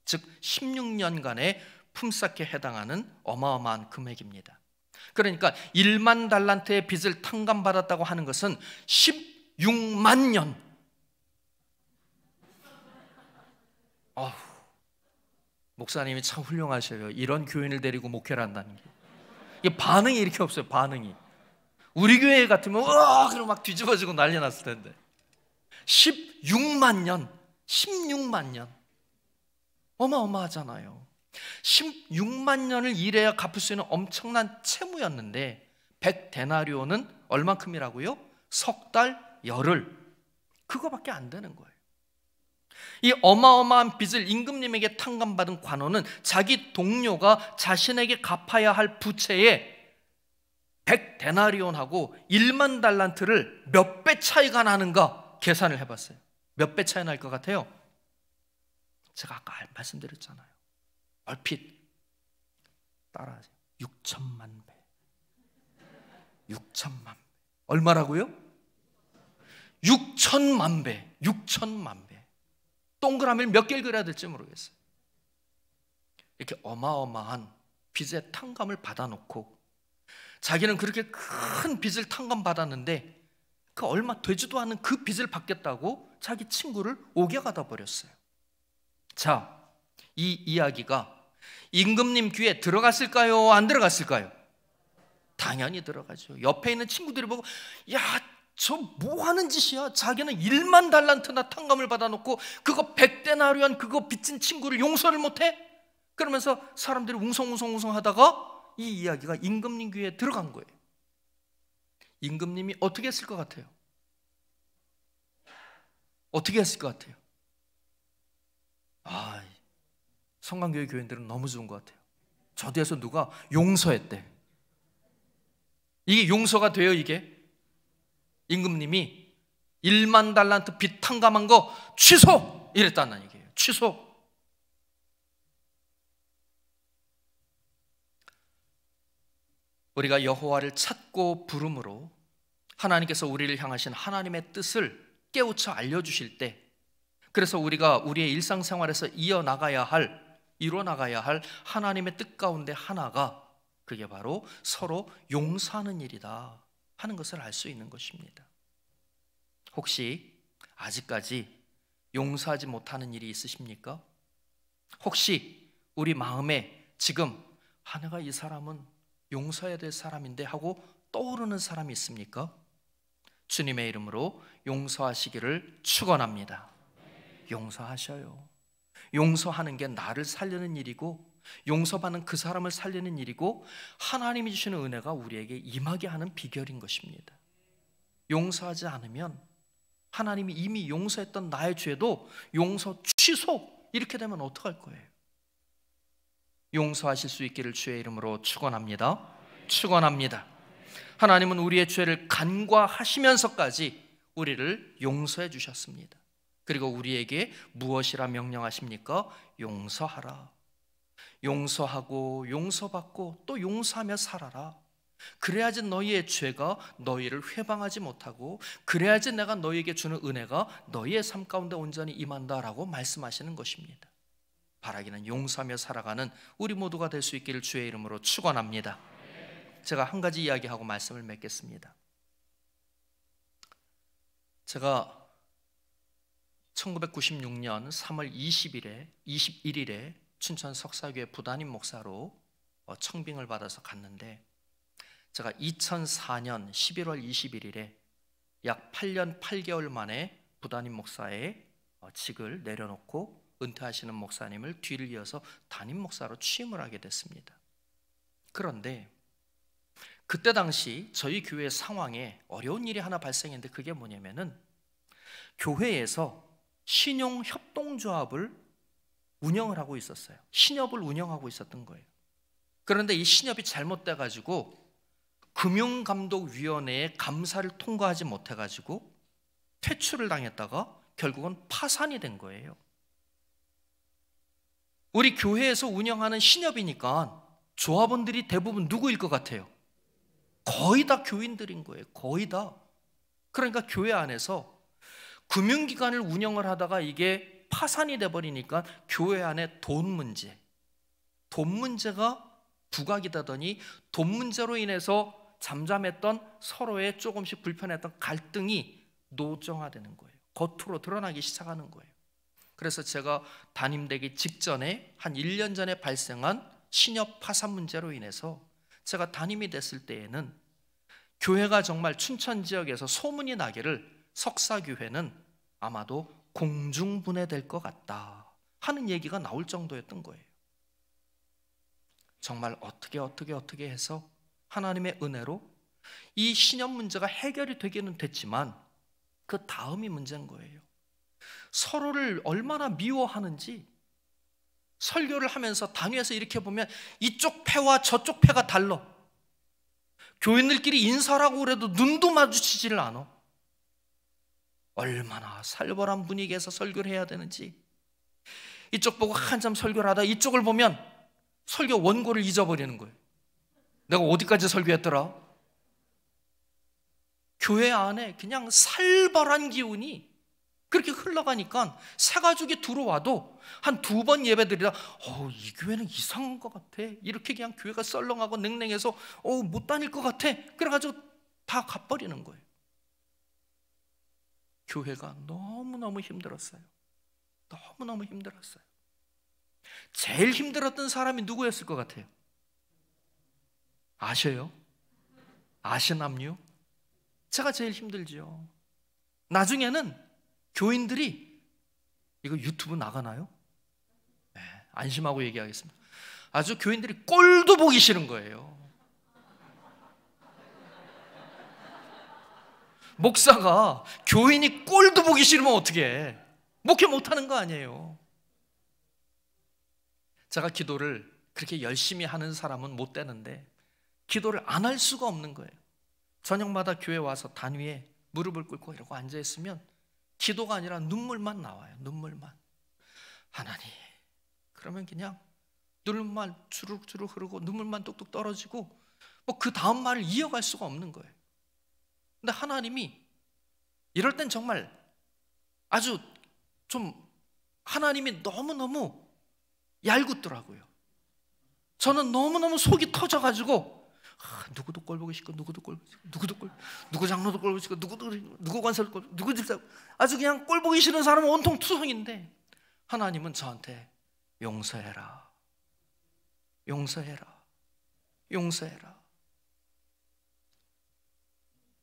즉 16년간의 품삯에 해당하는 어마어마한 금액입니다. 그러니까 1만 달란트의 빚을 탕감받았다고 하는 것은 16만 년. 목사님이 참 훌륭하셔요. 이런 교인을 데리고 목회를 한다는 게. 이게 반응이 이렇게 없어요. 반응이. 우리 교회 같으면 그럼 막 뒤집어지고 난리 났을 텐데 16만 년, 16만 년. 어마어마하잖아요. 16만 년을 일해야 갚을 수 있는 엄청난 채무였는데 100데나리온은 얼만큼이라고요? 석 달 열흘. 그거밖에 안 되는 거예요. 이 어마어마한 빚을 임금님에게 탕감받은 관원은 자기 동료가 자신에게 갚아야 할 부채에 100데나리온하고 1만 달란트를 몇 배 차이가 나는가 계산을 해봤어요. 몇 배 차이 날 것 같아요? 제가 아까 말씀드렸잖아요. 얼핏 따라하세요. 6천만 배. 6천만 배. 얼마라고요? 6천만 배. 6천만 배. 동그라미를 몇 개를 그려야 될지 모르겠어요. 이렇게 어마어마한 빚의 탕감을 받아놓고 자기는 그렇게 큰 빚을 탕감받았는데 그 얼마 되지도 않은 그 빚을 받겠다고 자기 친구를 옥에 가다 버렸어요. 자, 이 이야기가 임금님 귀에 들어갔을까요? 안 들어갔을까요? 당연히 들어가죠. 옆에 있는 친구들이 보고 야, 저 뭐 하는 짓이야? 자기는 1만 달란트나 탕감을 받아놓고 그거 100데나리온 그거 빚진 친구를 용서를 못해? 그러면서 사람들이 웅성웅성 하다가 이 이야기가 임금님 귀에 들어간 거예요. 임금님이 어떻게 했을 것 같아요? 어떻게 했을 것 같아요? 성강교회 교인들은 너무 좋은 것 같아요. 저 뒤에서 누가 용서했대. 이게 용서가 돼요, 이게? 임금님이 1만 달란트 빚 탕감한 거 취소! 이랬다는 얘기예요. 취소! 우리가 여호와를 찾고 부름으로 하나님께서 우리를 향하신 하나님의 뜻을 깨우쳐 알려주실 때, 그래서 우리가 우리의 일상생활에서 이뤄나가야 할 하나님의 뜻 가운데 하나가 그게 바로 서로 용서하는 일이다 하는 것을 알 수 있는 것입니다. 혹시 아직까지 용서하지 못하는 일이 있으십니까? 혹시 우리 마음에 지금 내가 이 사람은 용서해야 될 사람인데 하고 떠오르는 사람이 있습니까? 주님의 이름으로 용서하시기를 축원합니다. 용서하셔요. 용서하는 게 나를 살리는 일이고 용서받는 그 사람을 살리는 일이고 하나님이 주시는 은혜가 우리에게 임하게 하는 비결인 것입니다. 용서하지 않으면 하나님이 이미 용서했던 나의 죄도 용서 취소 이렇게 되면 어떡할 거예요? 용서하실 수 있기를 주의 이름으로 축원합니다. 축원합니다. 하나님은 우리의 죄를 간과하시면서까지 우리를 용서해 주셨습니다. 그리고 우리에게 무엇이라 명령하십니까? 용서하라. 용서하고 용서받고 또 용서하며 살아라. 그래야지 너희의 죄가 너희를 회방하지 못하고, 그래야지 내가 너희에게 주는 은혜가 너희의 삶 가운데 온전히 임한다라고 말씀하시는 것입니다. 바라기는 용서하며 살아가는 우리 모두가 될 수 있기를 주의 이름으로 축원합니다. 제가 한 가지 이야기하고 말씀을 맺겠습니다. 제가 1996년 3월 21일에 춘천 석사교회 부담임 목사로 청빙을 받아서 갔는데, 제가 2004년 11월 21일에 약 8년 8개월 만에 부담임 목사의 직을 내려놓고 은퇴하시는 목사님을 뒤를 이어서 담임 목사로 취임을 하게 됐습니다. 그런데 그때 당시 저희 교회 상황에 어려운 일이 하나 발생했는데, 그게 뭐냐면은 교회에서 신용협동조합을 운영을 하고 있었어요. 신협을 운영하고 있었던 거예요. 그런데 이 신협이 잘못돼가지고 금융감독위원회의 감사를 통과하지 못해가지고 퇴출을 당했다가 결국은 파산이 된 거예요. 우리 교회에서 운영하는 신협이니까 조합원들이 대부분 누구일 것 같아요? 거의 다 교인들인 거예요. 거의 다. 그러니까 교회 안에서 금융기관을 운영을 하다가 이게 파산이 돼버리니까 교회 안에 돈 문제가 부각이 되더니, 돈 문제로 인해서 잠잠했던 서로의 조금씩 불편했던 갈등이 노정화되는 거예요. 겉으로 드러나기 시작하는 거예요. 그래서 제가 담임되기 직전에 한 1년 전에 발생한 신협 파산 문제로 인해서 제가 담임이 됐을 때에는 교회가 정말 춘천 지역에서 소문이 나기를 석사교회는 아마도 공중분해될 것 같다 하는 얘기가 나올 정도였던 거예요. 정말 어떻게 해서 하나님의 은혜로 이 신협 문제가 해결이 되기는 됐지만, 그 다음이 문제인 거예요. 서로를 얼마나 미워하는지 설교를 하면서 단위에서 이렇게 보면 이쪽 패와 저쪽 패가 달라. 교인들끼리 인사라고 그래도 눈도 마주치지를 않아. 얼마나 살벌한 분위기에서 설교를 해야 되는지. 이쪽 보고 한참 설교를 하다 이쪽을 보면 설교 원고를 잊어버리는 거예요. 내가 어디까지 설교했더라? 교회 안에 그냥 살벌한 기운이 그렇게 흘러가니까 새 가족이 들어와도 한 2번 예배드리다 이 교회는 이상한 것 같아, 이렇게 그냥 교회가 썰렁하고 냉랭해서 못 다닐 것 같아, 그래가지고 다 가버리는 거예요. 교회가 너무너무 힘들었어요. 너무너무 힘들었어요. 제일 힘들었던 사람이 누구였을 것 같아요? 아셔요? 아시남요? 제가 제일 힘들죠. 나중에는 교인들이, 이거 유튜브 나가나요? 네, 안심하고 얘기하겠습니다. 아주 교인들이 꼴도 보기 싫은 거예요. 목사가 교인이 꼴도 보기 싫으면 어떻게 해? 목회 못하는 거 아니에요. 제가 기도를 그렇게 열심히 하는 사람은 못 되는데 기도를 안 할 수가 없는 거예요. 저녁마다 교회 와서 단위에 무릎을 꿇고 이러고 앉아있으면 기도가 아니라 눈물만 나와요. 눈물만. 하나님, 그러면 그냥 눈물만 주룩주룩 흐르고 눈물만 뚝뚝 떨어지고 그 다음 말을 이어갈 수가 없는 거예요. 근데 하나님이 이럴 땐 정말 아주 좀 하나님이 너무너무 얄궂더라고요. 저는 너무너무 속이 터져가지고 누구도 꼴 보기 싫고 누구 장로도 꼴 보기 싫고 누구 관사도 꼴, 누구 집사, 아주 그냥 꼴 보기 싫은 사람은 온통 투성인데 하나님은 저한테 용서해라, 용서해라, 용서해라.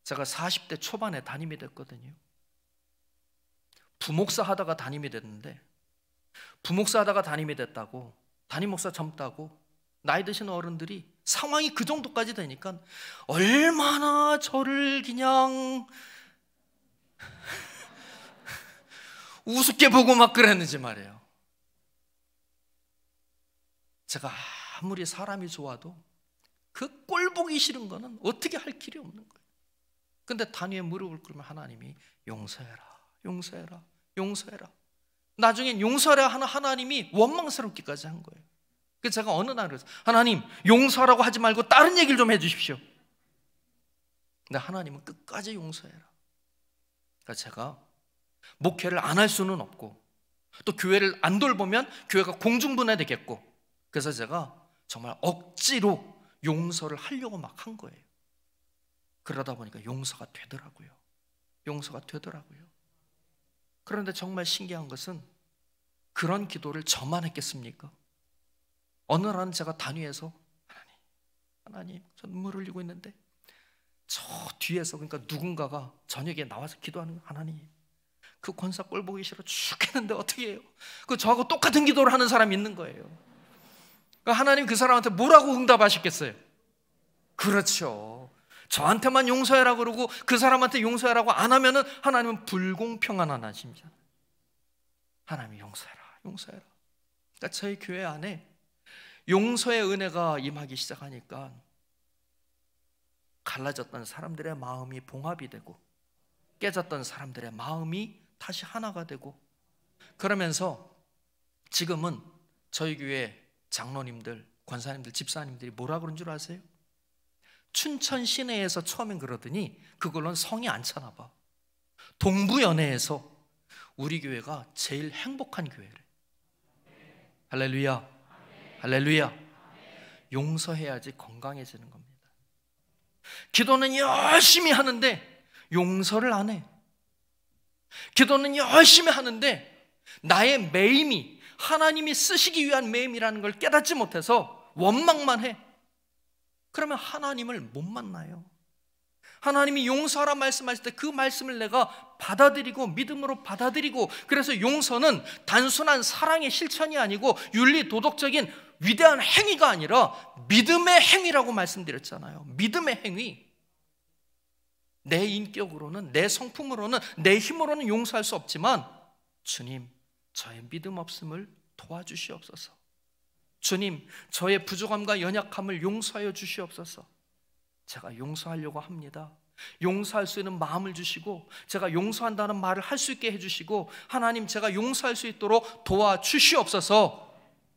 제가 40대 초반에 담임이 됐거든요. 부목사 하다가 담임이 됐는데, 부목사 하다가 담임이 됐다고, 담임 목사 젊다고 나이 드신 어른들이 상황이 그 정도까지 되니까 얼마나 저를 그냥 우습게 보고 막 그랬는지 말이에요. 제가 아무리 사람이 좋아도 그 꼴 보기 싫은 거는 어떻게 할 길이 없는 거예요. 근데 단위에 무릎을 꿇으면 하나님이 용서해라, 용서해라, 용서해라. 나중엔 용서하라 하는 하나님이 원망스럽기까지 한 거예요. 그래서 제가 어느 날 그랬어요. 하나님, 용서하라고 하지 말고 다른 얘기를 좀 해주십시오. 근데 하나님은 끝까지 용서해라. 그러니까 제가 목회를 안 할 수는 없고 또 교회를 안 돌보면 교회가 공중분해되겠고, 그래서 제가 정말 억지로 용서를 하려고 막 한 거예요. 그러다 보니까 용서가 되더라고요. 용서가 되더라고요. 그런데 정말 신기한 것은 그런 기도를 저만 했겠습니까? 어느 날은 제가 단위에서 하나님, 저 눈물 흘리고 있는데 저 뒤에서, 그러니까 누군가가 저녁에 나와서 기도하는 거예요. 하나님, 그 권사 꼴 보기 싫어 죽겠는데 어떻게 해요? 그 저하고 똑같은 기도를 하는 사람이 있는 거예요. 그러니까 하나님 그 사람한테 뭐라고 응답하셨겠어요? 그렇죠. 저한테만 용서해라 그러고 그 사람한테 용서해라고 안 하면은 하나님은 불공평한 하나님이잖아요. 하나님이 용서해라, 용서해라. 그러니까 저희 교회 안에 용서의 은혜가 임하기 시작하니까 갈라졌던 사람들의 마음이 봉합이 되고 깨졌던 사람들의 마음이 다시 하나가 되고, 그러면서 지금은 저희 교회 장로님들, 권사님들, 집사님들이 뭐라 그런 줄 아세요? 춘천 시내에서 처음엔 그러더니 그걸로는 성이 안 차나 봐. 동부연회에서 우리 교회가 제일 행복한 교회래. 할렐루야, 할렐루야. 용서해야지 건강해지는 겁니다. 기도는 열심히 하는데 용서를 안 해. 기도는 열심히 하는데 나의 매임이 하나님이 쓰시기 위한 매임이라는 걸 깨닫지 못해서 원망만 해. 그러면 하나님을 못 만나요. 하나님이 용서하라 말씀하실 때 그 말씀을 내가 받아들이고 믿음으로 받아들이고, 그래서 용서는 단순한 사랑의 실천이 아니고 윤리 도덕적인 위대한 행위가 아니라 믿음의 행위라고 말씀드렸잖아요. 믿음의 행위. 내 인격으로는, 내 성품으로는, 내 힘으로는 용서할 수 없지만 주님, 저의 믿음 없음을 도와주시옵소서. 주님, 저의 부족함과 연약함을 용서하여 주시옵소서. 제가 용서하려고 합니다. 용서할 수 있는 마음을 주시고 제가 용서한다는 말을 할 수 있게 해주시고, 하나님, 제가 용서할 수 있도록 도와주시옵소서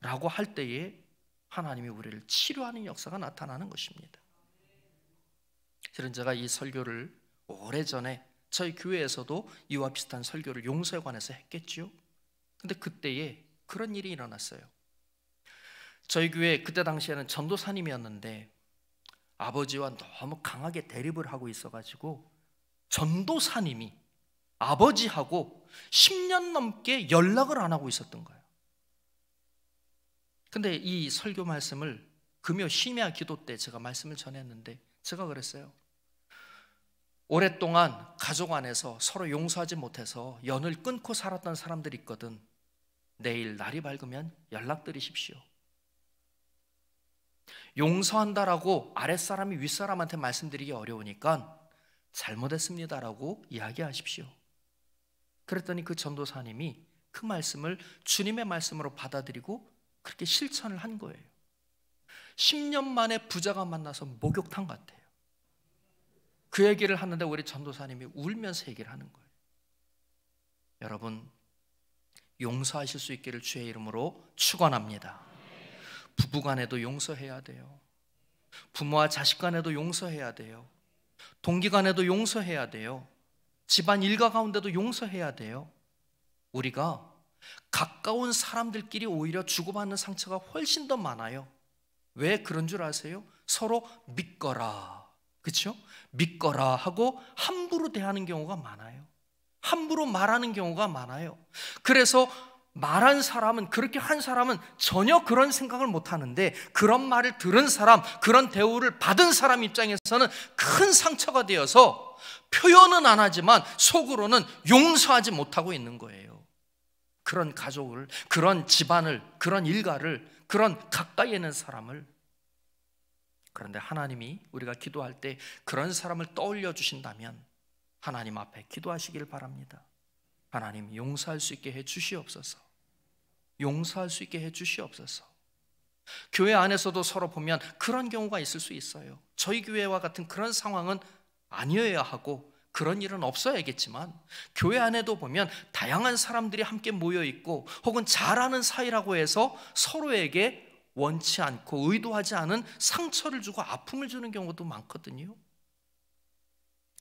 라고 할 때에 하나님이 우리를 치료하는 역사가 나타나는 것입니다. 실은 제가 이 설교를 오래전에 저희 교회에서도 이와 비슷한 설교를 용서에 관해서 했겠지요. 근데 그때에 그런 일이 일어났어요. 저희 교회 그때 당시에는 전도사님이었는데 아버지와 너무 강하게 대립을 하고 있어가지고 전도사님이 아버지하고 10년 넘게 연락을 안 하고 있었던 거예요. 근데 이 설교 말씀을 금요 심야 기도 때 제가 말씀을 전했는데 제가 그랬어요. 오랫동안 가족 안에서 서로 용서하지 못해서 연을 끊고 살았던 사람들이 있거든. 내일 날이 밝으면 연락드리십시오. 용서한다라고 아랫사람이 윗사람한테 말씀드리기 어려우니까 잘못했습니다라고 이야기하십시오. 그랬더니 그 전도사님이 그 말씀을 주님의 말씀으로 받아들이고 그렇게 실천을 한 거예요. 10년 만에 부자가 만나서 목욕탕 같아요. 그 얘기를 하는데 우리 전도사님이 울면서 얘기를 하는 거예요. 여러분, 용서하실 수 있기를 주의 이름으로 축원합니다. 부부간에도 용서해야 돼요. 부모와 자식간에도 용서해야 돼요. 동기간에도 용서해야 돼요. 집안 일가 가운데도 용서해야 돼요. 우리가 가까운 사람들끼리 오히려 주고받는 상처가 훨씬 더 많아요. 왜 그런 줄 아세요? 서로 믿거라, 그렇죠? 믿거라 하고 함부로 대하는 경우가 많아요. 함부로 말하는 경우가 많아요. 그래서 말한 사람은, 그렇게 한 사람은 전혀 그런 생각을 못 하는데 그런 말을 들은 사람, 그런 대우를 받은 사람 입장에서는 큰 상처가 되어서 표현은 안 하지만 속으로는 용서하지 못하고 있는 거예요. 그런 가족을, 그런 집안을, 그런 일가를, 그런 가까이 있는 사람을. 그런데 하나님이 우리가 기도할 때 그런 사람을 떠올려 주신다면 하나님 앞에 기도하시길 바랍니다. 하나님, 용서할 수 있게 해 주시옵소서. 용서할 수 있게 해 주시옵소서. 교회 안에서도 서로 보면 그런 경우가 있을 수 있어요. 저희 교회와 같은 그런 상황은 아니어야 하고 그런 일은 없어야겠지만 교회 안에도 보면 다양한 사람들이 함께 모여 있고 혹은 잘하는 사이라고 해서 서로에게 원치 않고 의도하지 않은 상처를 주고 아픔을 주는 경우도 많거든요.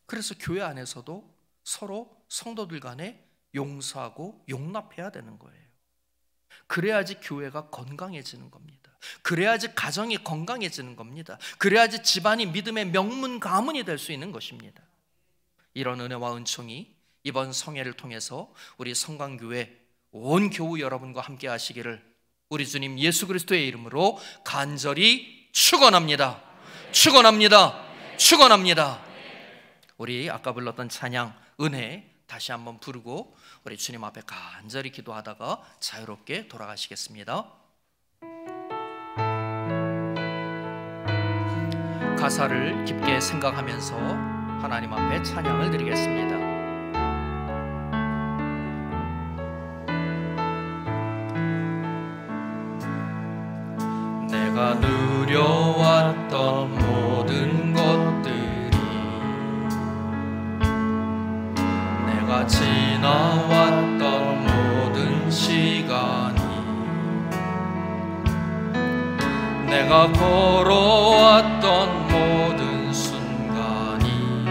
그래서 교회 안에서도 서로 성도들 간에 용서하고 용납해야 되는 거예요. 그래야지 교회가 건강해지는 겁니다. 그래야지 가정이 건강해지는 겁니다. 그래야지 집안이 믿음의 명문 가문이 될 수 있는 것입니다. 이런 은혜와 은총이 이번 성회를 통해서 우리 성광교회 온 교우 여러분과 함께 하시기를 우리 주님 예수 그리스도의 이름으로 간절히 축원합니다. 축원합니다. 축원합니다. 우리 아까 불렀던 찬양 은혜 다시 한번 부르고 우리 주님 앞에 간절히 기도하다가 자유롭게 돌아가시겠습니다. 가사를 깊게 생각하면서 하나님 앞에 찬양을 드리겠습니다. 내가 누려왔던 모든 것들이, 내가 지나왔던 모든 시간이, 내가 걸어왔던 모든 순간이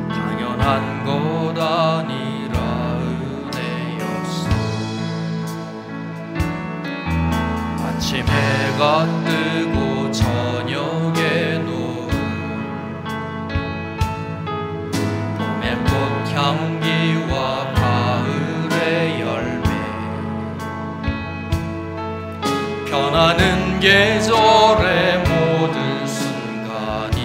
당연한 것 아니라 은혜였어. 아침 해가 뜨고 저녁에 노을, 봄의 꽃향기와 가을의 열매, 변하는 계절의 모든 순간이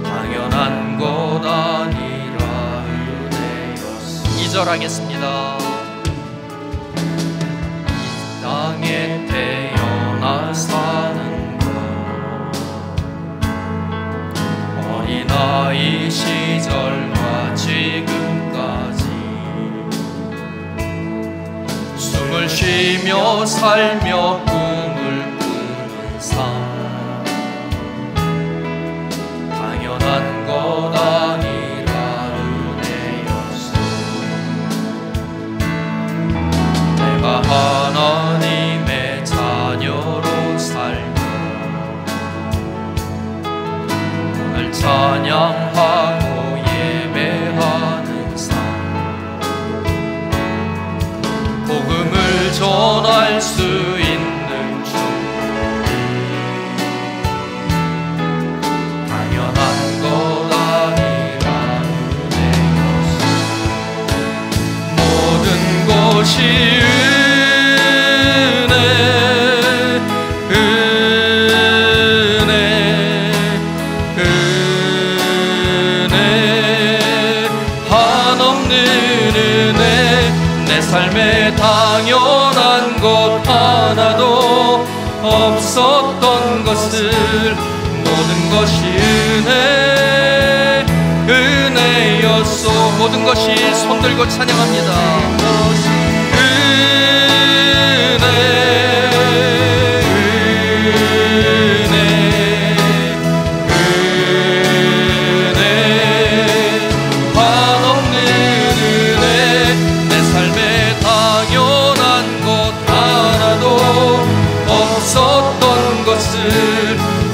당연한 것 아니라 은혜였어. 2절 하겠습니다. 땅에 태어나 사는 것, 어린아이 시절과 지금까지 숨을 쉬며 살며 꿈을 꾸는 삶, 당연한 것 아니라 은혜였어. 내가 하나님의 자녀로 살며 오늘 찬양하고 예배하는 삶, 복음을 전할 수 있는 축복이 당연한 것 아니라 은혜였어. 모든 것이 삶에 당연한 것 하나도 없었던 것을, 모든 것이 은혜였소. 모든 것이 손들고 찬양합니다. 모든 것이 은혜였소.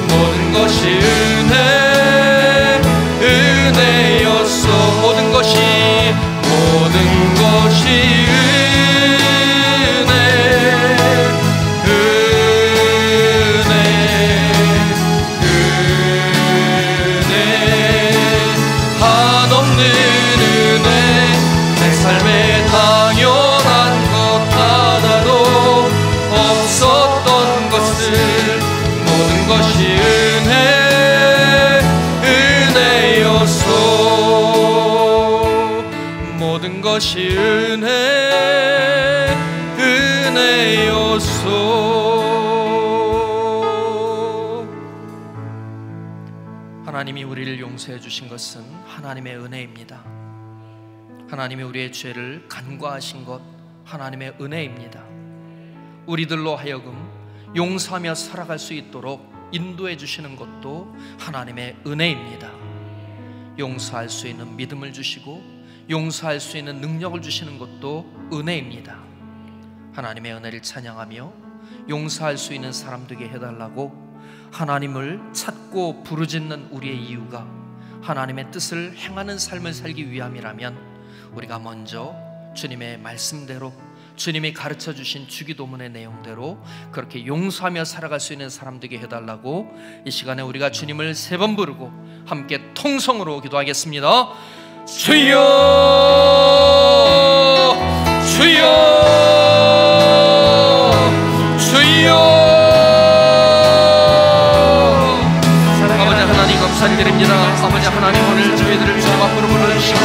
모든 것이 한없는 은혜, 내 삶에 당연한 것 하나도 없었던 것을, 모든 것이 은혜였소. 모든 것이 은혜였소. 하나님이 우리를 용서해 주신 것은 하나님의 은혜입니다. 하나님이 우리의 죄를 간과하신 것 하나님의 은혜입니다. 우리들로 하여금 용서하며 살아갈 수 있도록 인도해 주시는 것도 하나님의 은혜입니다. 용서할 수 있는 믿음을 주시고 용서할 수 있는 능력을 주시는 것도 은혜입니다. 하나님의 은혜를 찬양하며 용서할 수 있는 사람 되게 해달라고 하나님을 찾고 부르짖는 우리의 이유가 하나님의 뜻을 행하는 삶을 살기 위함이라면 우리가 먼저 주님의 말씀대로, 주님이 가르쳐 주신 주기도문의 내용대로 그렇게 용서하며 살아갈 수 있는 사람 되게 해달라고 이 시간에 우리가 주님을 3번 부르고 함께 통성으로 기도하겠습니다. 주여, 주여, 주여. 아버지 하나님 감사드립니다. 아버지 하나님 오늘 저희들을 주님 앞으로 불러주시고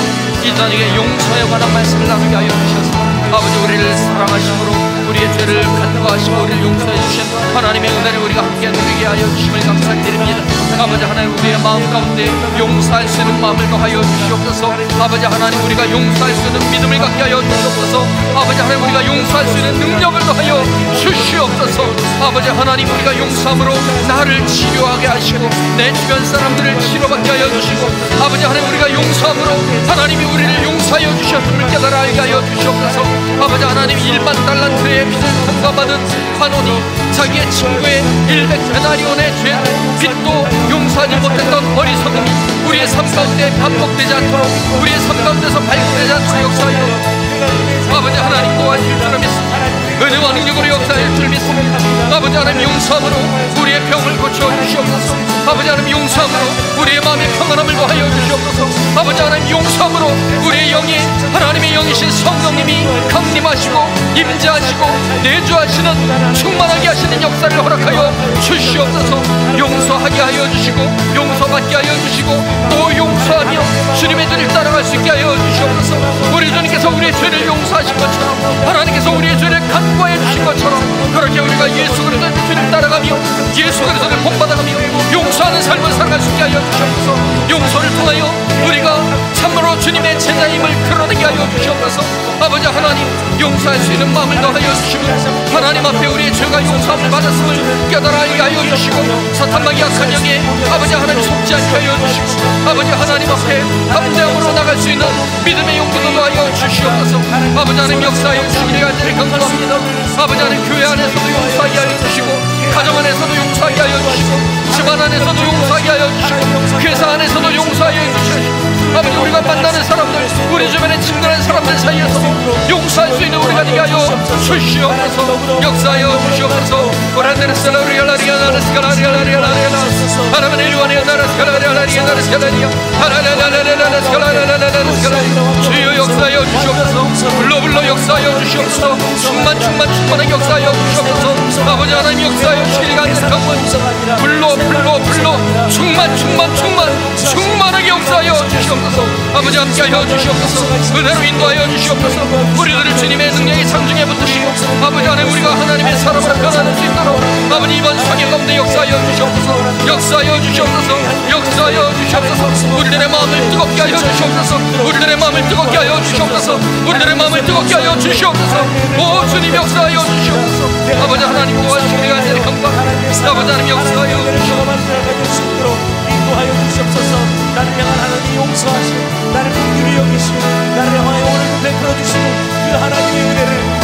이 저녁에 용서에 관한 말씀을 나누게 하여 주셔서 아버지 우리를 사랑하심으로 우리의 죄를 간구하시고 우리를 용서해 주신 하나님의 은혜를 우리가 함께 누리게 하여 주심을 감사드립니다. 아버지 하나님 우리의 마음 가운데 용서할 수 있는 마음을 더하여 주시옵소서. 아버지 하나님 우리가 용서할 수 있는 믿음을 갖게 하여 주시옵소서. 아버지 하나님 우리가 용서할 수 있는 능력을 더하여 주시옵소서. 아버지 하나님 우리가 용서함으로 나를 치료하게 하시고 내 주변 사람들을 치료받게 하여 주시고 아버지 하나님 우리가 용서함으로 하나님이 우리를 용서하여 주셨음을 깨달아 알게 하여 주시옵소서. 아버지 하나님 1만 달란트의 빚을 통과받은 관원이 자기의 친구의 100데나리온의 죄 빚도 용서하지 못했던 어리석음이 우리의 삶 가운데 반복되지 않도록 우리의 삶 가운데서 발견되지 않도록 역사하여 아버지 하나님 도와주실 줄 믿습니다. 은혜와 능력으로 역사할 줄 믿습니다. 아버지 하나님 용서함으로 우리의 병을 고쳐주시옵소서. 아버지 하나님 용서함으로 우리의 마음의 평안함을 더하여 주시옵소서. 아버지 하나님 용서함으로 우리의 영이 하나님의 영이신 성령님이 강림하시고 임재하시고 내주하시는 충만하게 하시는 역사를 허락하여 주시옵소서. 용서하게 하여 주시고 용서받게 하여 주시고 또 용서하며 주님의 뜻을 따라갈 수 있게 하여 주시옵소서. 우리 주님께서 우리의 죄를 용서하신 것처럼 하나님께서 우리의 죄를 간구하여 주신 것처럼 그렇게 우리가 예수 그리스도의 뜻을 따라가며 예수 그리스도를 본받아가며 용서하는 삶을 살아갈 수 있게 하여 주시옵소서. 용서를 통하여 우리가 참으로 주님의 제자임을 드러내게 하여 주시옵소서. 아버지 하나님 용서할 수 있는 마음을 더하여 주시고 하나님 앞에 우리의 죄가 용서함을 받았음을 깨달아 알게 하여 주시고 사탄마귀 악한 영에 아버지 하나님 속지 않게 하여 주시고 아버지 하나님 앞에 담대함으로 나갈 수 있는 믿음의 용기도 더하여 주시옵소서. 아버지 하나님 역사하여 주시기를 간절히 간구합니다. 아버지 하나님 교회 안에서도 용서하게 하여 주시고 가정 안에서도 용서하게 하여 주시고 집안 안에서도 용서하게 하여 주시고 회사 안에서도 용서하여 주시고 아버지 우리가 만나는 사람들 우리 주변에 친근한 사람들 사이에서도 용서할 수 있는 우리가 되게 하여 주시옵소서. 역사하여 주시옵소서. 주여 역사하여 주시옵소서. 불러 역사하여 주시옵소서. 충만하게 역사하여 주시옵소서. 아버지 하나님 역사하여 주시기를 간절히 간구합니다. 불러 충만하게 역사하여 주시옵소서. 아버지 함께하여 주시옵소서. 은혜로 인도하여 주시옵소서. 우리들을 주님의 능력이 상중에 붙으시고 아버지 하나님 우리가 하나님의 사람으로 변화될 수 있도록 아버지 이번 성의 가운데 역사하여 주시옵소서. 역사하여 주시옵소서. 역사하여 주시옵소서. 우리들의 마음을 뜨겁게 하여 주시옵소서. 우리들의 마음을 뜨겁게 하여 주시옵소서. 우리들의 마음을 뜨겁게 하여 주시옵소서. 오 주님 역사하여 주시옵소서. 아버지 하나님 도와주시기를 간절히 간구합니다. 아버지 하나님 역사하여 주시옵소서. 인도하여 주시옵소서. 나를 향한 하나님 용서하시고 나를 긍휼히 여기시고 나를 향하여 오늘 베풀어 주시고 그 하나님의 은혜를